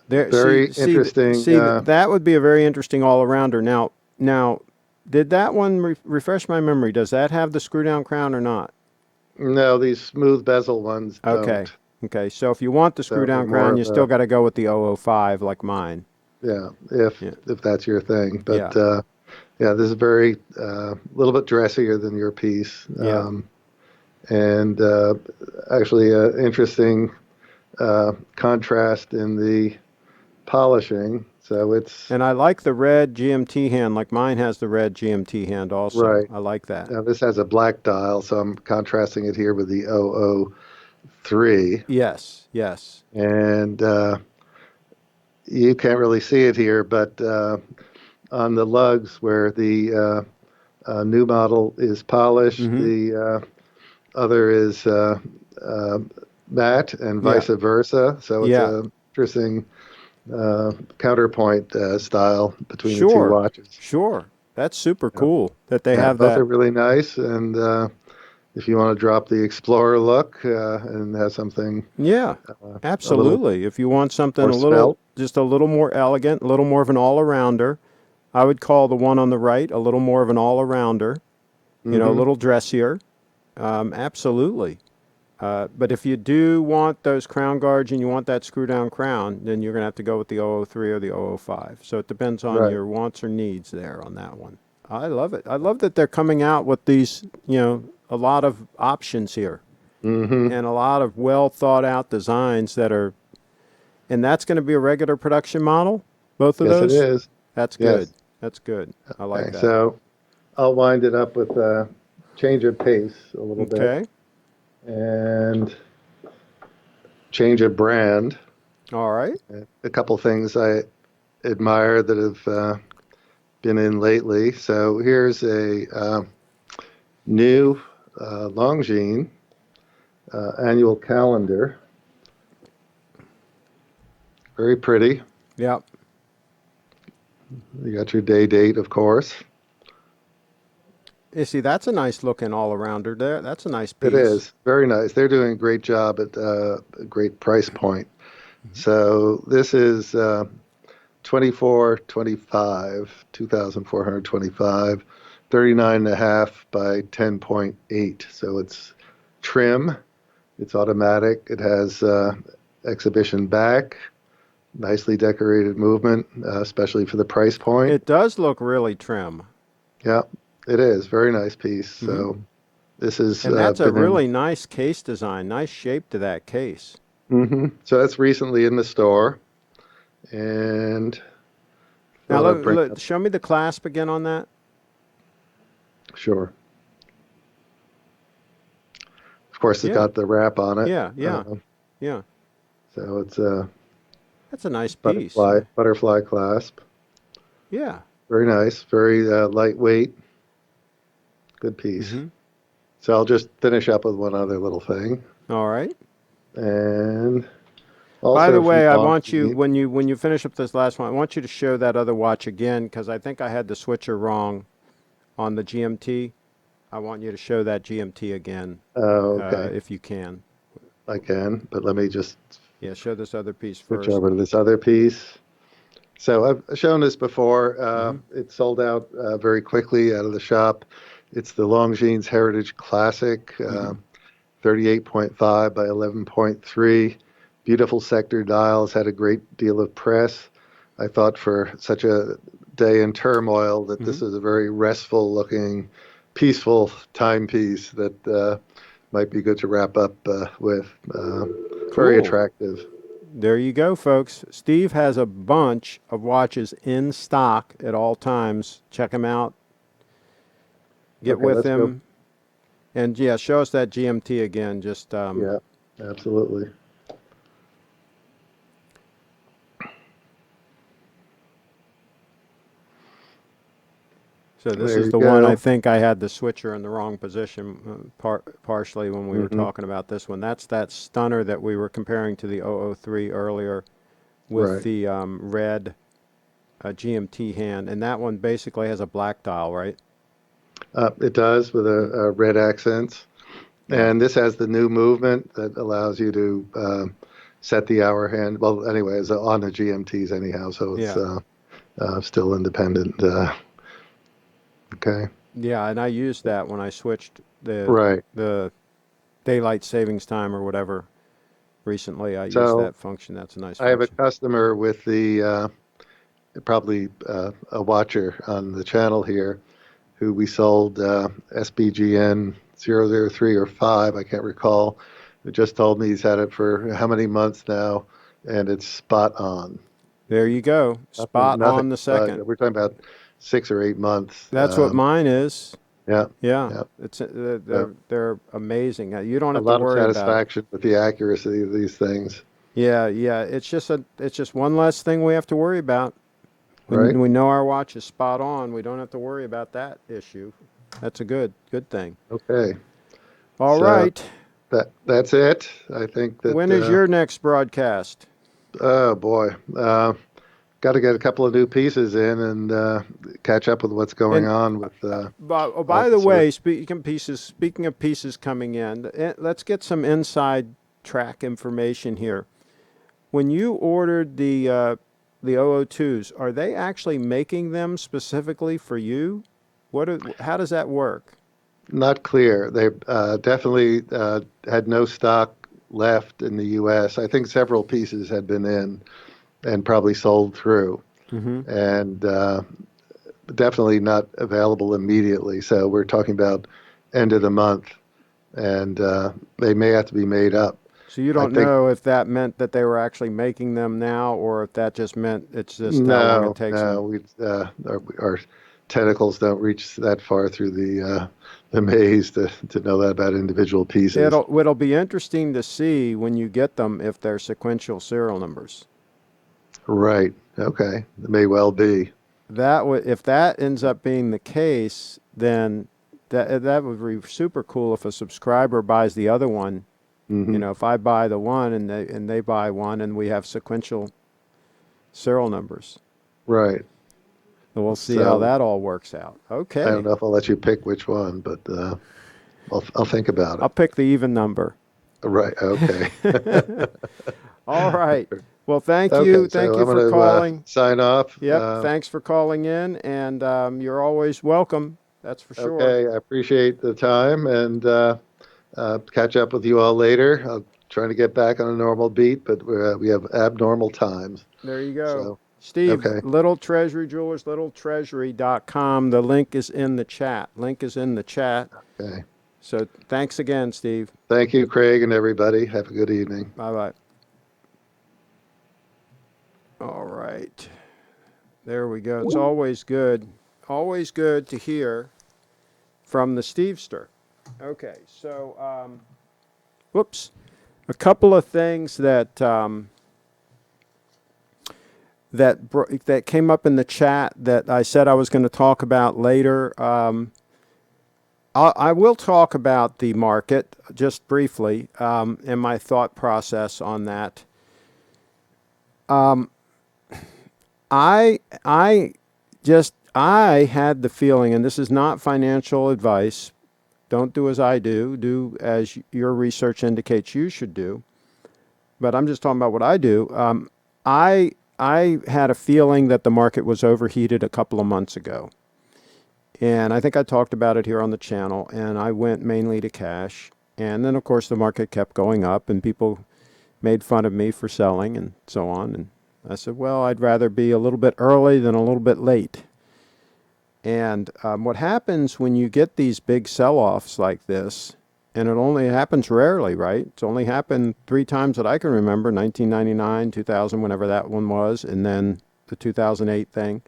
There, very interesting. that would be a very interesting all-arounder. Now, did that one refresh my memory? Does that have the screw-down crown or not? No, these smooth bezel ones Okay, don't. okay. So if you want the So they're screw-down more crown, of you still a, got to go with the 005 like mine. yeah, Yeah, if that's your thing. yeah, But yeah, this is very little bit dressier than your piece, yeah. and actually interesting contrast in the polishing. So it's And I like the red GMT hand, like mine has the red GMT hand also. right. I like that. Now this has a black dial, so I'm contrasting it here with the 003, Yes, yes. and you can't really see it here, but on the lugs where the new model is polished, Mm-hmm. the other is uh, matte, and Yeah, vice versa. So it's yeah. a interesting counterpoint style between the two Sure, watches. sure. That's super Yep. cool that they Yeah, have both that. are really nice, and if you want to drop the Explorer look and have something Yeah, a little absolutely. If you want something more svelte. just a little more elegant, a little more of an all-arounder, I would call the one on the right a little more of an all-arounder, a Hmm. little dressier. Absolutely. But if you do want those crown guards and you want that screw-down crown, then you're going to have to go with the 003 or the 005. So it depends on Right. your wants or needs there on that one. I love it. I love that they're coming out with these, a lot of options here Hmm. and a lot of well thought out designs that are, and that's going to be a regular production model, both of Yes, it those. is. That's good. Yes. That's good. I like Okay. that. So I'll wind it up with a change of pace a little bit Okay. and change of brand. All right. A couple things I admire that have been in lately. So here's a new Longines annual calendar. Very pretty. Yep. You got your day date, of course. You see, that's a nice looking all arounder there. That's a nice It piece. is very nice. They're doing a great job at a great price point. So this is 2425, 2,425, 39 and a half by 10.8. So it's trim, it's automatic, it has exhibition back, nicely decorated movement, especially for the price point. It does look really trim. Yeah, it is. Very nice piece. Hmm. So this has And that's a been in. really nice case design. Nice shape to that case. So that's recently in the store, and Now, thought I'd bring up. show me the clasp again on that. Sure. Of course, it's Yeah, got the wrap on it. yeah, yeah, yeah. So it's a That's a nice piece. butterfly clasp. Yeah. Very nice, very lightweight, good piece. Hmm. So I'll just finish up with one other little thing, All right. and By the also from way, I want you Longines. when you finish up this last one, I want you to show that other watch again because I think I had the switcher wrong on the GMT. I want you to show that GMT again, Oh, okay, if you can. I can, but let me just Yeah, show this other piece Switch first. over to this other piece. So I've shown this before. Hmm. It sold out very quickly out of the shop. It's the Longines Heritage Classic, Hmm. 38.5 by 11.3. Beautiful sector dials, had a great deal of press. I thought for such a day in turmoil that Hmm. this is a very restful looking, peaceful timepiece that might be good to wrap up with. Very Cool. attractive. There you go, folks. Steve has a bunch of watches in stock at all times. Check him out. Get Okay, with let's go. him. And yeah, show us that GMT again. Just Yeah, absolutely. so this There is you the one I go. think I had the switcher in the wrong position partially when we were Hmm. talking about this one. That's that stunner that we were comparing to the 003 earlier with Right. the red GMT hand, and that one basically has a black dial, right? It does with Mm. a red accents. Yeah. And this has the new movement that allows you to set the hour hand. Well, anyway, it's on the GMTs anyhow, so it's Yeah. still independent. Okay. Yeah, and I used that when I switched Right. the daylight savings time or whatever recently. I used So that function. That's a nice I have a function. customer with the probably a watcher on the channel here who we sold SBGN 003 or 5, I can't recall, who just told me he's had it for how many months now, and it's spot on. There you go. Nothing, Spot nothing. on the second. We're talking about 6 or 8 months. That's what mine is. Yeah, Yeah, yeah. it's So they're amazing. You don't a have to lot of worry about. satisfaction with the accuracy of these things, Yeah, yeah. It's just one less thing we have to worry about. right? When we know our watch is spot on, we don't have to worry about that issue. That's a good thing. Okay. All So right. that's it. I think that. When is your next broadcast? Oh boy. Got to get a couple of new pieces in and catch up with what's going And on with all by the the way, search. speaking of pieces coming in, let's get some inside track information here. When you ordered the 002s, are they actually making them specifically for you? How does that work? Not clear. They definitely had no stock left in the U.S. I think several pieces had been in and probably sold through, Mm-hmm. and definitely not available immediately. So we're talking about end of the month, and they may have to be made up. So you I don't think know if that meant that they were actually making them now, or if that just meant it's just how long it no, takes no, them. our tentacles don't reach that far through the maze to know that about individual pieces. It'll be interesting to see when you get them if they're sequential serial numbers. Right. Okay. It may well be. If that ends up being the case, then that would be super cool if a subscriber buys the other one. You Hmm. know, if I buy the one and they buy one and we have sequential serial numbers. Right. We'll see how So that all works out. I don't Okay. know if I'll let you pick which one, but I'll think about I'll it. pick the even number. Right. Okay. All right. Well, thank you. Okay. Thank So you I'm for going to calling. sign off. Yep. Thanks for calling in. And you're always welcome. That's for sure. Okay. I appreciate the time and catch up with you all later. I'm trying to get back on a normal beat, but we have abnormal times. There you go. So, Steve, okay. Little Treasury Jewelers, littletreasury.com. The link is in the chat. Link is in the chat. Okay. So thanks again, Steve. Thank you, Craig, and everybody. Have a good evening. Bye bye. All right. There we go. It's always good to hear from the Stevester. Okay, so, whoops. A couple of things that came up in the chat that I said I was going to talk about later. I will talk about the market just briefly and my thought process on that. I I had the feeling, and this is not financial advice. Don't do as I do. Do as your research indicates you should do. but I'm just talking about what I do. I had a feeling that the market was overheated a couple of months ago. And I think I talked about it here on the channel, and I went mainly to cash. And then, of course, the market kept going up, and people made fun of me for selling and so on. And I said, well, I'd rather be a little bit early than a little bit late. And what happens when you get these big sell-offs like this, and it only happens rarely, right? It's only happened 3 times that I can remember, 1999, 2000, whenever that one was, and then the 2008 thing.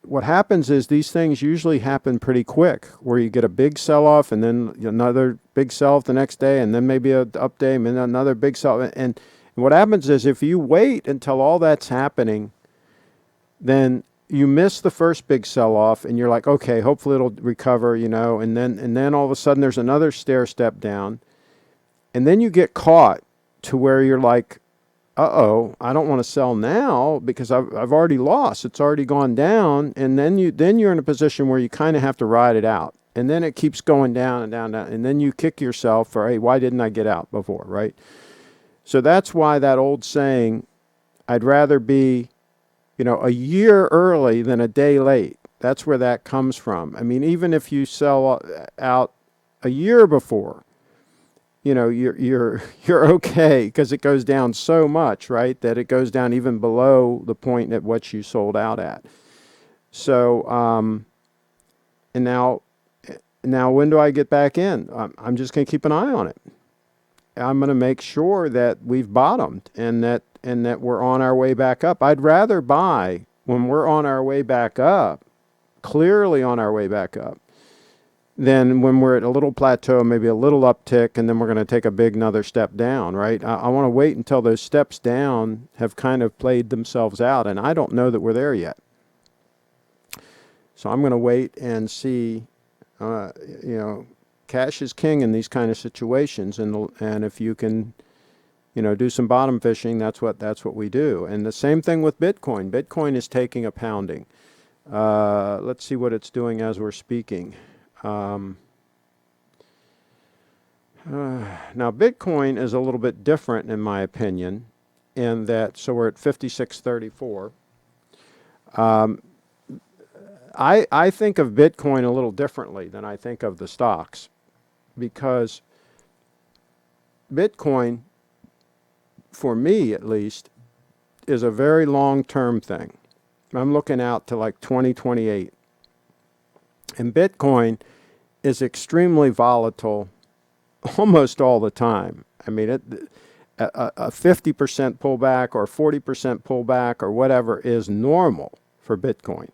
What happens is these things usually happen pretty quick, where you get a big sell-off and then another big sell-off the next day, and then maybe an up day and then another big sell-off. And what happens is if you wait until all that's happening, then you miss the first big sell-off, and you're like, okay, hopefully it'll recover, and then all of a sudden there's another stair step down, and then you get caught to where you're like, uh-oh, I don't want to sell now because I've already lost. It's already gone down, and then you're in a position where you kind of have to ride it out, and then it keeps going down and down and down, and then you kick yourself for, hey, why didn't I get out before, right? So that's why that old saying, I'd rather be a year early than a day late. That's where that comes from. I mean, even if you sell out a year before, you're okay because it goes down so much, right? That it goes down even below the point at which you sold out at. So, and now when do I get back in? I'm just going to keep an eye on it. I'm going to make sure that we've bottomed and that we're on our way back up. I'd rather buy when we're on our way back up, clearly on our way back up, than when we're at a little plateau, maybe a little uptick, and then we're going to take a big another step down, right? I want to wait until those steps down have kind of played themselves out, and I don't know that we're there yet. So I'm going to wait and see, cash is king in these kind of situations, and if you can do some bottom fishing, that's what we do. And the same thing with Bitcoin. Bitcoin is taking a pounding. Let's see what it's doing as we're speaking. Now Bitcoin is a little bit different in my opinion, in that, so we're at 5634. I think of Bitcoin a little differently than I think of the stocks, because Bitcoin, for me at least, is a very long-term thing. I'm looking out to like 2028. And Bitcoin is extremely volatile almost all the time. I mean, a 50% pullback or 40% pullback or whatever is normal for Bitcoin.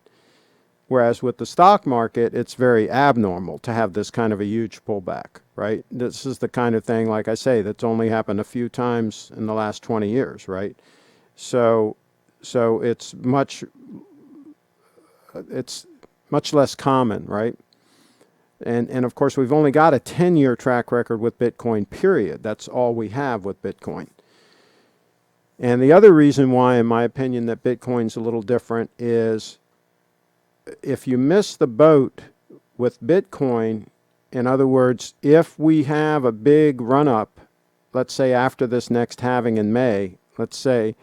Whereas with the stock market, it's very abnormal to have this kind of a huge pullback, right? This is the kind of thing, like I say, that's only happened a few times in the last 20 years, right? So it's much less common, right? And of course, we've only got a 10-year track record with Bitcoin, period. That's all we have with Bitcoin. And the other reason why, in my opinion, that Bitcoin's a little different is if you miss the boat with Bitcoin, in other words, if we have a big run-up, let's say after this next halving in May, let's say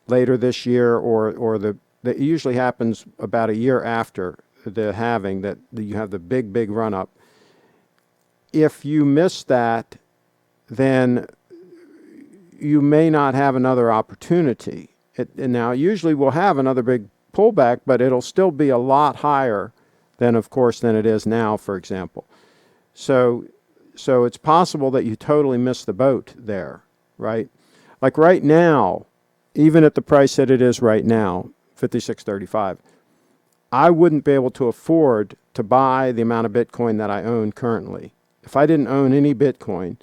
later this year, or that usually happens about a year after the halving, that you have the big run-up. If you miss that, then you may not have another opportunity. And now, usually we'll have another big pullback, but it'll still be a lot higher than it is now, for example. So it's possible that you totally miss the boat there, right? Like right now, even at the price that it is right now, 56.35, I wouldn't be able to afford to buy the amount of Bitcoin that I own currently. If I didn't own any Bitcoin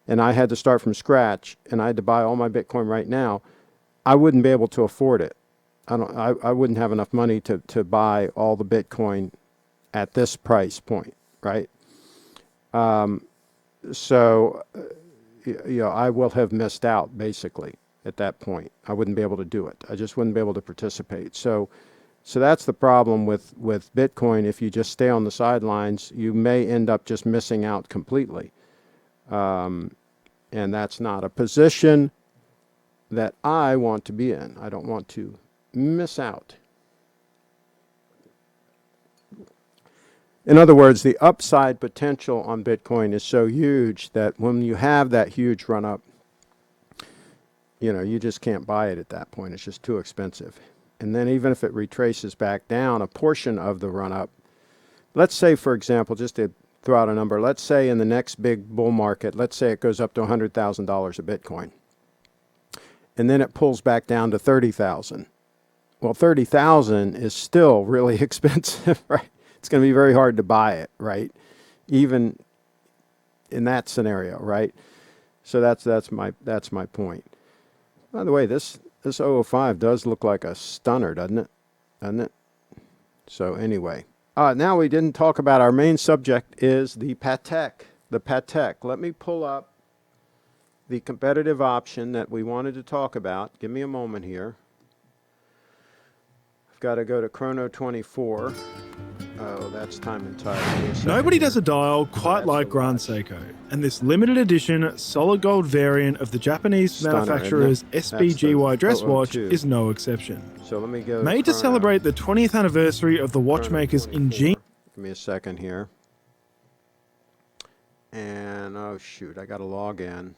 and I had to start from scratch and I had to buy all my Bitcoin right now, I wouldn't be able to afford it. I wouldn't have enough money to buy all the Bitcoin at this price point, right? So I will have missed out basically at that point. I wouldn't be able to do it. I just wouldn't be able to participate. So that's the problem with Bitcoin. If you just stay on the sidelines, you may end up just missing out completely. And that's not a position that I want to be in. I don't want to miss out. In other words, the upside potential on Bitcoin is so huge that when you have that huge run up, you just can't buy it at that point. It's just too expensive. And then even if it retraces back down, a portion of the run up, let's say, for example, just to throw out a number, let's say in the next big bull market, let's say it goes up to $100,000 a Bitcoin. And then it pulls back down to 30,000. Well, 30,000 is still really expensive, right? It's going to be very hard to buy it, right? Even in that scenario, right? So that's my point. By the way, this 005 does look like a stunner, doesn't it? Doesn't it? So anyway, now we didn't talk about our main subject is the Patek. The Patek. Let me pull up the competitive option that we wanted to talk about. Give me a moment here. I've got to go to Chrono 24. Oh, that's time and tide. Nobody does a dial quite like Grand Seiko, and this limited edition solid gold variant of the Japanese manufacturer's SBGY dress watch is no exception. So let me go. Made to celebrate the 20th anniversary of the watchmaker's ingenious... Give me a second here. And, oh shoot, I got to log in.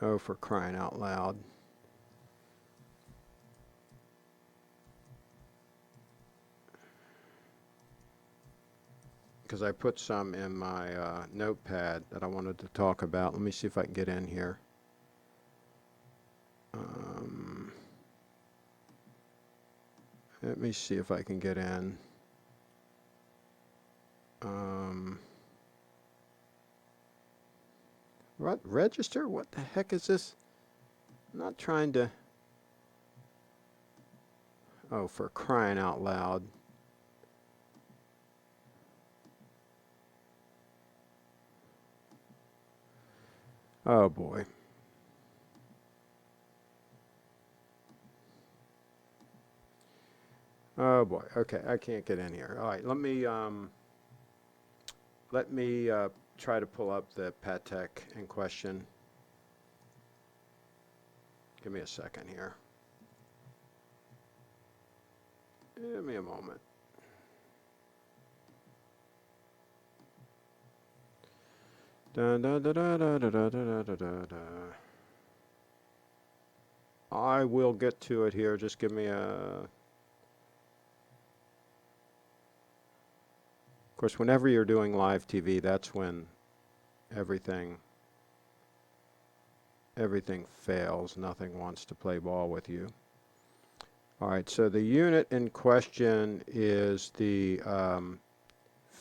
Oh, for crying out loud. Because I put some in my notepad that I wanted to talk about. Let me see if I can get in here. Let me see if I can get in. What? Register? What the heck is this? I'm not trying to... Oh, for crying out loud. Oh boy. Oh boy. Okay, I can't get in here. All right, let me try to pull up the Patek in question. Give me a second here. Give me a moment. I will get to it here. Just give me a... Of course, whenever you're doing live TV, that's when everything fails. Nothing wants to play ball with you. All right, so the unit in question is the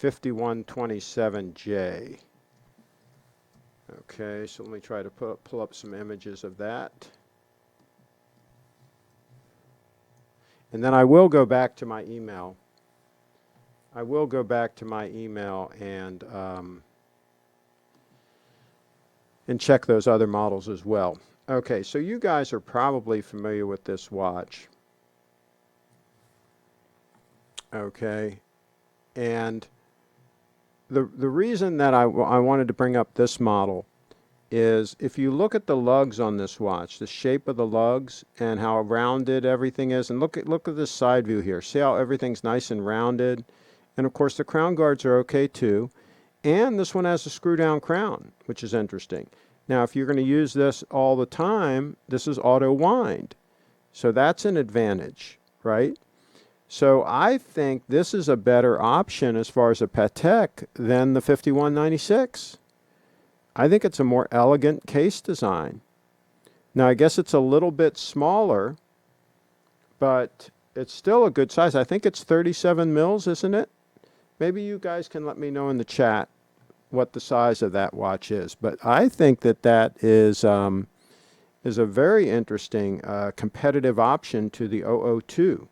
5127J. Okay, so let me try to pull up some images of that. And then I will go back to my email. And check those other models as well. Okay, so you guys are probably familiar with this watch. Okay, and the reason that I wanted to bring up this model is if you look at the lugs on this watch, the shape of the lugs and how rounded everything is, and look at this side view here. See how everything's nice and rounded? And of course the crown guards are okay too. And this one has a screw down crown, which is interesting. Now if you're going to use this all the time, this is auto wind. So that's an advantage, right? So I think this is a better option as far as a Patek than the 5196. I think it's a more elegant case design. Now I guess it's a little bit smaller, but it's still a good size. I think it's 37 mils, isn't it? Maybe you guys can let me know in the chat what the size of that watch is. But I think that is a very interesting competitive option to the 002.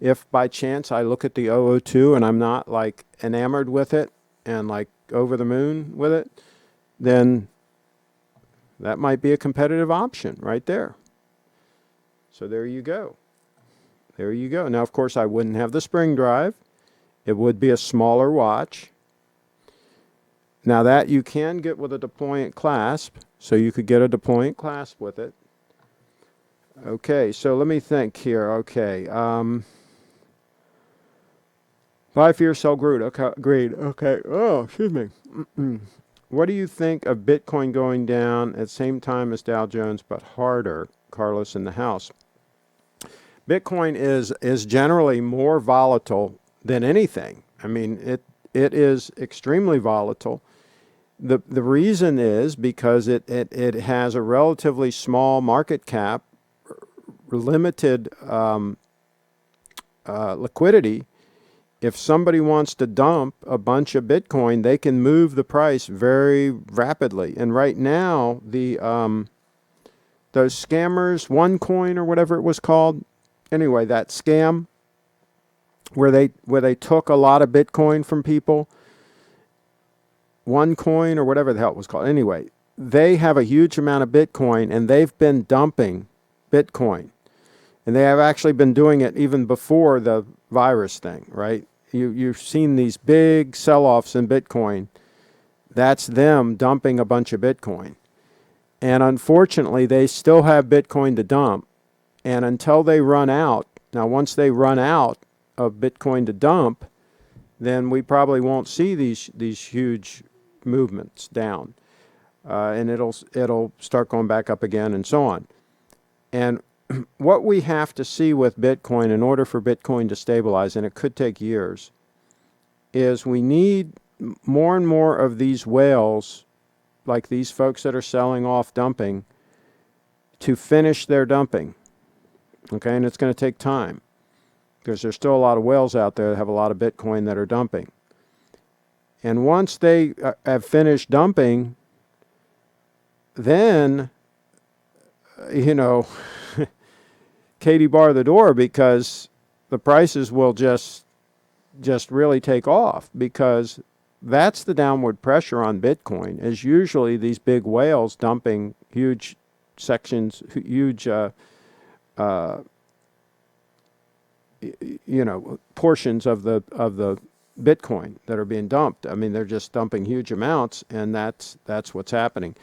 If by chance I look at the 002 and I'm not like enamored with it and like over the moon with it, then that might be a competitive option right there. So there you go. There you go. Now, of course, I wouldn't have the spring drive. It would be a smaller watch. Now that you can get with a deployant clasp, So you could get a deployant clasp with it. Okay, so let me think here. Okay. Buy fear, sell greed. Okay, greed. Okay. Oh, excuse me. What do you think of Bitcoin going down at the same time as Dow Jones, but harder? Carlos in the house. Bitcoin is generally more volatile than anything. I mean, it is extremely volatile. The reason is because it has a relatively small market cap, limited liquidity. If somebody wants to dump a bunch of Bitcoin, they can move the price very rapidly. And right now, the those scammers, OneCoin or whatever it was called, anyway, that scam where they took a lot of Bitcoin from people, OneCoin or whatever the hell it was called. Anyway, they have a huge amount of Bitcoin, and they've been dumping Bitcoin. And they have actually been doing it even before the virus thing, right? You've seen these big sell-offs in Bitcoin. That's them dumping a bunch of Bitcoin. And unfortunately, they still have Bitcoin to dump. And until they run out, now once they run out of Bitcoin to dump, then we probably won't see these huge movements down. And it'll start going back up again and so on. And what we have to see with Bitcoin in order for Bitcoin to stabilize, and it could take years, is we need more and more of these whales, like these folks that are selling off dumping, to finish their dumping. Okay, and it's going to take time because there's still a lot of whales out there that have a lot of Bitcoin that are dumping. And once they have finished dumping, then, Katie bar the door, because the prices will just really take off, because that's the downward pressure on Bitcoin, is usually these big whales dumping huge sections, huge portions of the Bitcoin that are being dumped. I mean, they're just dumping huge amounts, and that's what's happening.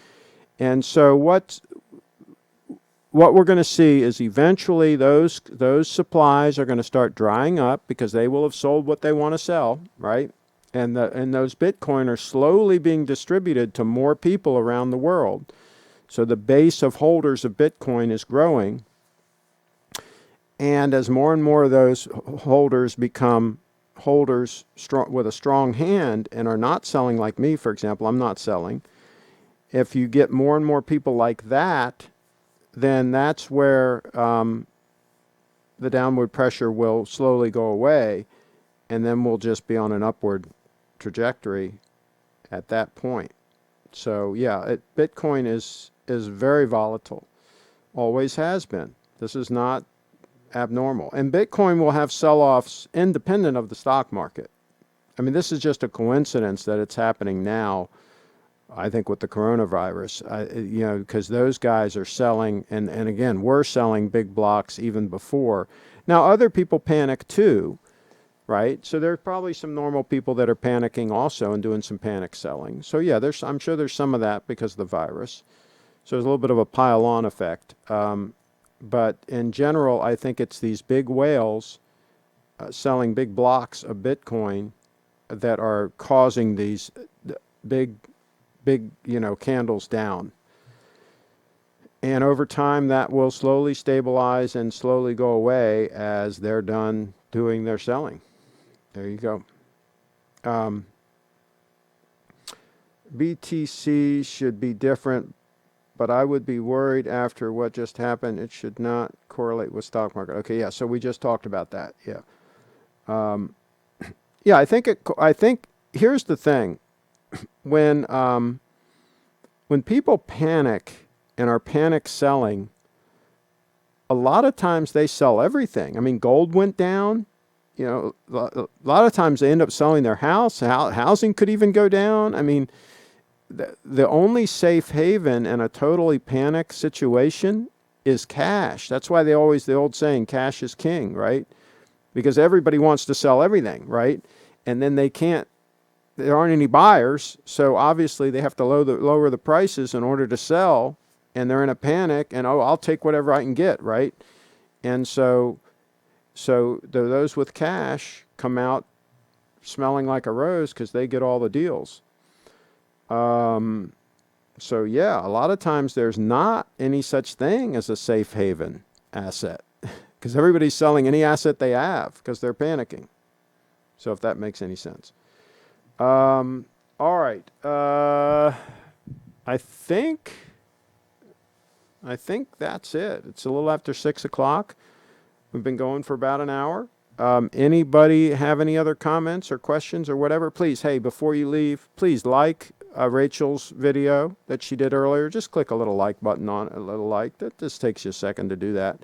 And so what we're going to see is eventually those supplies are going to start drying up, because they will have sold what they want to sell, right? And those Bitcoin are slowly being distributed to more people around the world. So the base of holders of Bitcoin is growing. And as more and more of those holders become holders with a strong hand and are not selling, like me, for example, I'm not selling. If you get more and more people like that, then that's where the downward pressure will slowly go away, and then we'll just be on an upward trajectory at that point. So yeah, Bitcoin is very volatile, always has been. This is not abnormal. And Bitcoin will have sell-offs independent of the stock market. I mean, this is just a coincidence that it's happening now, I think, with the coronavirus, because those guys are selling, and again, we're selling big blocks even before. Now, other people panic too, right? So there's probably some normal people that are panicking also and doing some panic selling. So yeah, I'm sure there's some of that because of the virus. So there's a little bit of a pile-on effect. But in general, I think it's these big whales selling big blocks of Bitcoin that are causing these big candles down. And over time, that will slowly stabilize and slowly go away as they're done doing their selling. There you go. BTC should be different, but I would be worried after what just happened. It should not correlate with stock market. Okay, yeah. So we just talked about that. Yeah. Yeah. I think here's the thing: when people panic and are panic selling, a lot of times they sell everything. I mean, gold went down. A lot of times they end up selling their house. Housing could even go down. I mean, the only safe haven in a totally panic situation is cash. That's why the old saying, cash is king, right? Because everybody wants to sell everything, right? And then they can't there aren't any buyers, so obviously they have to lower the prices in order to sell, and they're in a panic, and I'll take whatever I can get, right? And so those with cash come out smelling like a rose because they get all the deals. So yeah, a lot of times there's not any such thing as a safe haven asset because everybody's selling any asset they have because they're panicking. So if that makes any sense. All right. I think that's it. It's a little after 6 o'clock. We've been going for about an hour. Anybody have any other comments or questions or whatever? Please, hey, before you leave, please like Rachel's video that she did earlier. Just click a little like button on it, a little like. That just takes you a second to do that,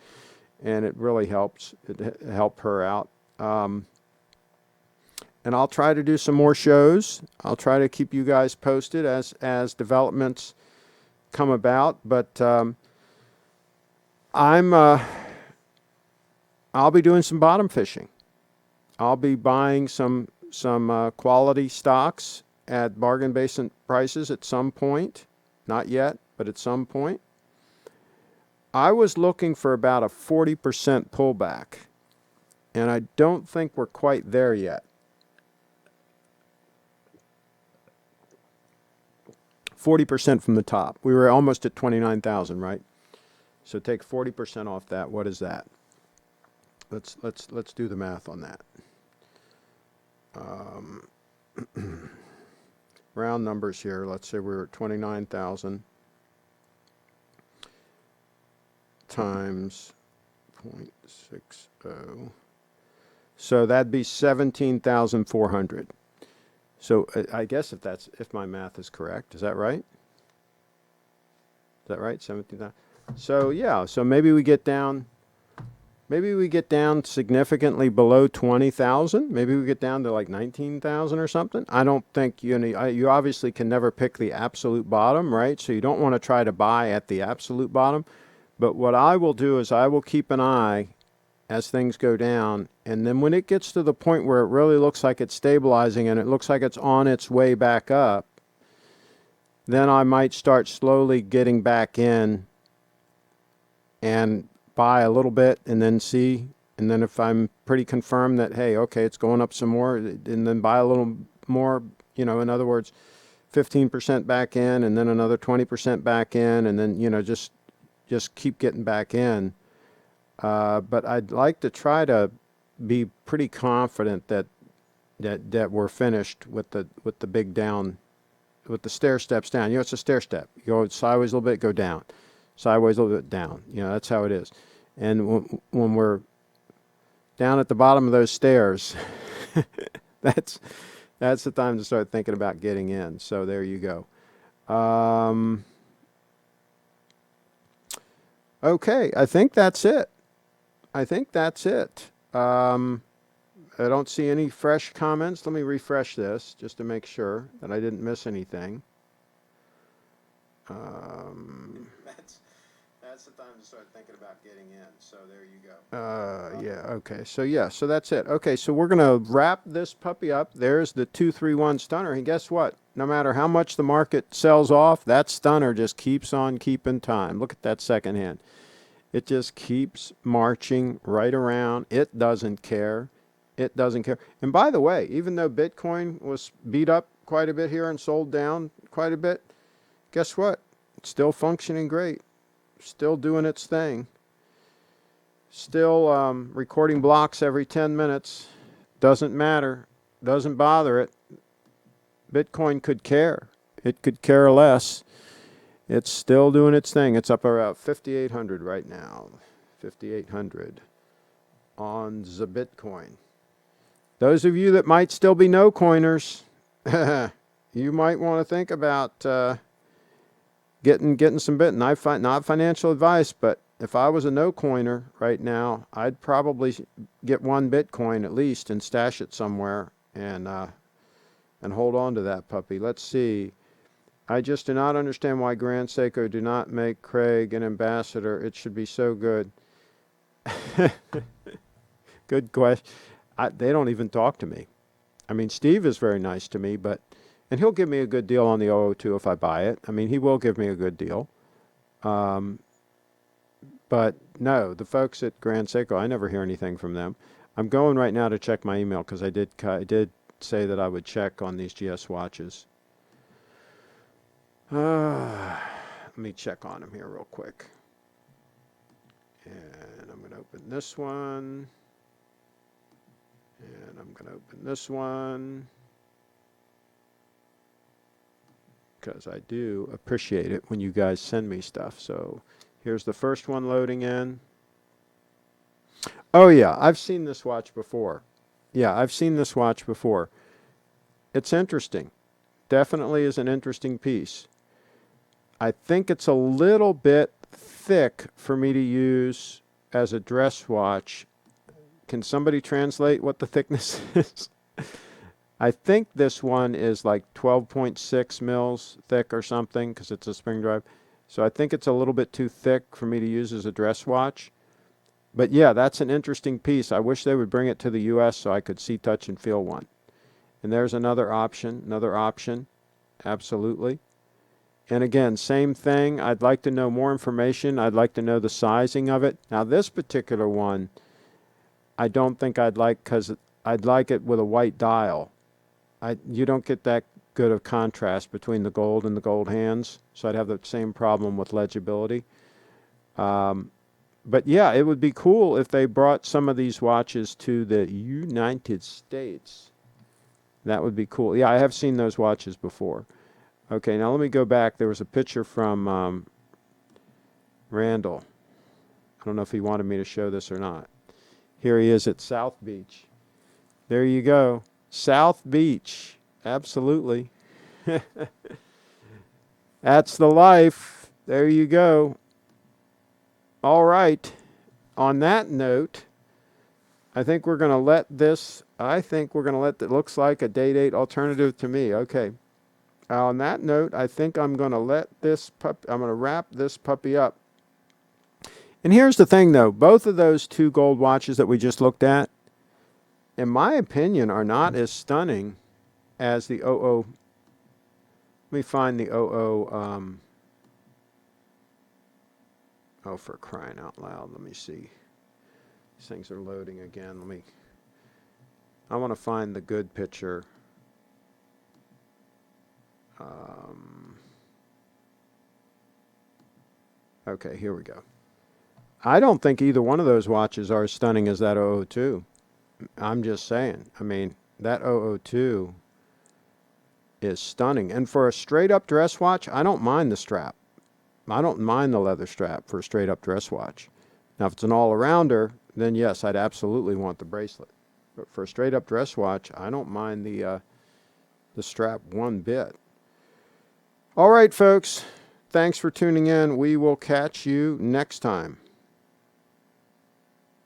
and it really helps. It help her out. And I'll try to do some more shows. I'll try to keep you guys posted as developments come about. But I'll be doing some bottom fishing. I'll be buying some quality stocks at bargain basement prices at some point. Not yet, but at some point. I was looking for about a 40% pullback, and I don't think we're quite there yet. 40% from the top. We were almost at 29,000, right? So take 40% off that. What is that? Let's do the math on that. Round numbers here. Let's say we're at 29,000 times 0.60. So that'd be 17,400. So I guess if my math is correct, is that right? Is that right? 17,000. So yeah, so maybe we get down significantly below 20,000. Maybe we get down to like 19,000 or something. I don't think you obviously can never pick the absolute bottom, right? So you don't want to try to buy at the absolute bottom. But what I will do is I will keep an eye as things go down, and then when it gets to the point where it really looks like it's stabilizing and it looks like it's on its way back up, then I might start slowly getting back in and buy a little bit and then see, and then if I'm pretty confirmed that, hey, okay, it's going up some more, and then buy a little more, in other words, 15% back in, and then another 20% back in, and then, just keep getting back in. But I'd like to try to be pretty confident that we're finished with the big down, with the stair steps down. It's a stair step. You go sideways a little bit, go down, sideways a little bit, down. That's how it is. And when we're down at the bottom of those stairs, that's the time to start thinking about getting in. So there you go. Okay, I think that's it. I don't see any fresh comments. Let me refresh this just to make sure that I didn't miss anything. That's the time to start thinking about getting in. So there you go. Yeah. Okay. So that's it. Okay. So we're gonna wrap this puppy up. There's the 231 stunner, and guess what? No matter how much the market sells off, that stunner just keeps on keeping time. Look at that second hand. It just keeps marching right around. It doesn't care. It doesn't care. And by the way, even though Bitcoin was beat up quite a bit here and sold down quite a bit, guess what? It's still functioning great. Still doing its thing. Still recording blocks every 10 minutes. Doesn't matter. Doesn't bother it. Bitcoin could care. It could care less. It's still doing its thing. It's up around 5,800 right now. 5,800 on the Bitcoin. Those of you that might still be no coiners, you might want to think about getting some bit. Not financial advice, but if I was a no coiner right now, I'd probably get one Bitcoin at least and stash it somewhere and hold on to that puppy. Let's see. I just do not understand why Grand Seiko do not make Craig an ambassador. It should be so good. Good question. They don't even talk to me. I mean, Steve is very nice to me, and he'll give me a good deal on the 002 if I buy it. I mean, he will give me a good deal. But no, the folks at Grand Seiko, I never hear anything from them. I'm going right now to check my email because I did say that I would check on these GS watches. Let me check on them here real quick. And I'm going to open this one. And I'm going to open this one. Because I do appreciate it when you guys send me stuff. So here's the first one loading in. Oh yeah, I've seen this watch before. Yeah, I've seen this watch before. It's interesting. Definitely is an interesting piece. I think it's a little bit thick for me to use as a dress watch. Can somebody translate what the thickness is? I think this one is like 12.6 mils thick or something because it's a spring drive. So I think it's a little bit too thick for me to use as a dress watch. But yeah, that's an interesting piece. I wish they would bring it to the US so I could see, touch, and feel one. And there's another option. Absolutely. And again, same thing. I'd like to know more information. I'd like to know the sizing of it. Now, this particular one, I don't think I'd like because I'd like it with a white dial. You don't get that good of contrast between the gold and the gold hands, so I'd have the same problem with legibility. But yeah, it would be cool if they brought some of these watches to the United States. That would be cool. Yeah, I have seen those watches before. Okay, now let me go back. There was a picture from Randall. I don't know if he wanted me to show this or not. Here he is at South Beach. There you go. South Beach. Absolutely. That's the life. There you go. All right. On that note, I think we're going to let it looks like a day-date alternative to me. Okay. On that note, I think I'm going to I'm going to wrap this puppy up. And here's the thing, though. Both of those two gold watches that we just looked at, in my opinion, are not as stunning as the 00. Let me find the 00. Oh, for crying out loud. Let me see. These things are loading again. I want to find the good picture. Okay, here we go. I don't think either one of those watches are as stunning as that 002. I'm just saying. I mean, that 002 is stunning. And for a straight-up dress watch, I don't mind the strap. I don't mind the leather strap for a straight-up dress watch. Now, if it's an all-arounder, then yes, I'd absolutely want the bracelet. But for a straight-up dress watch, I don't mind the strap one bit. All right, folks. Thanks for tuning in. We will catch you next time.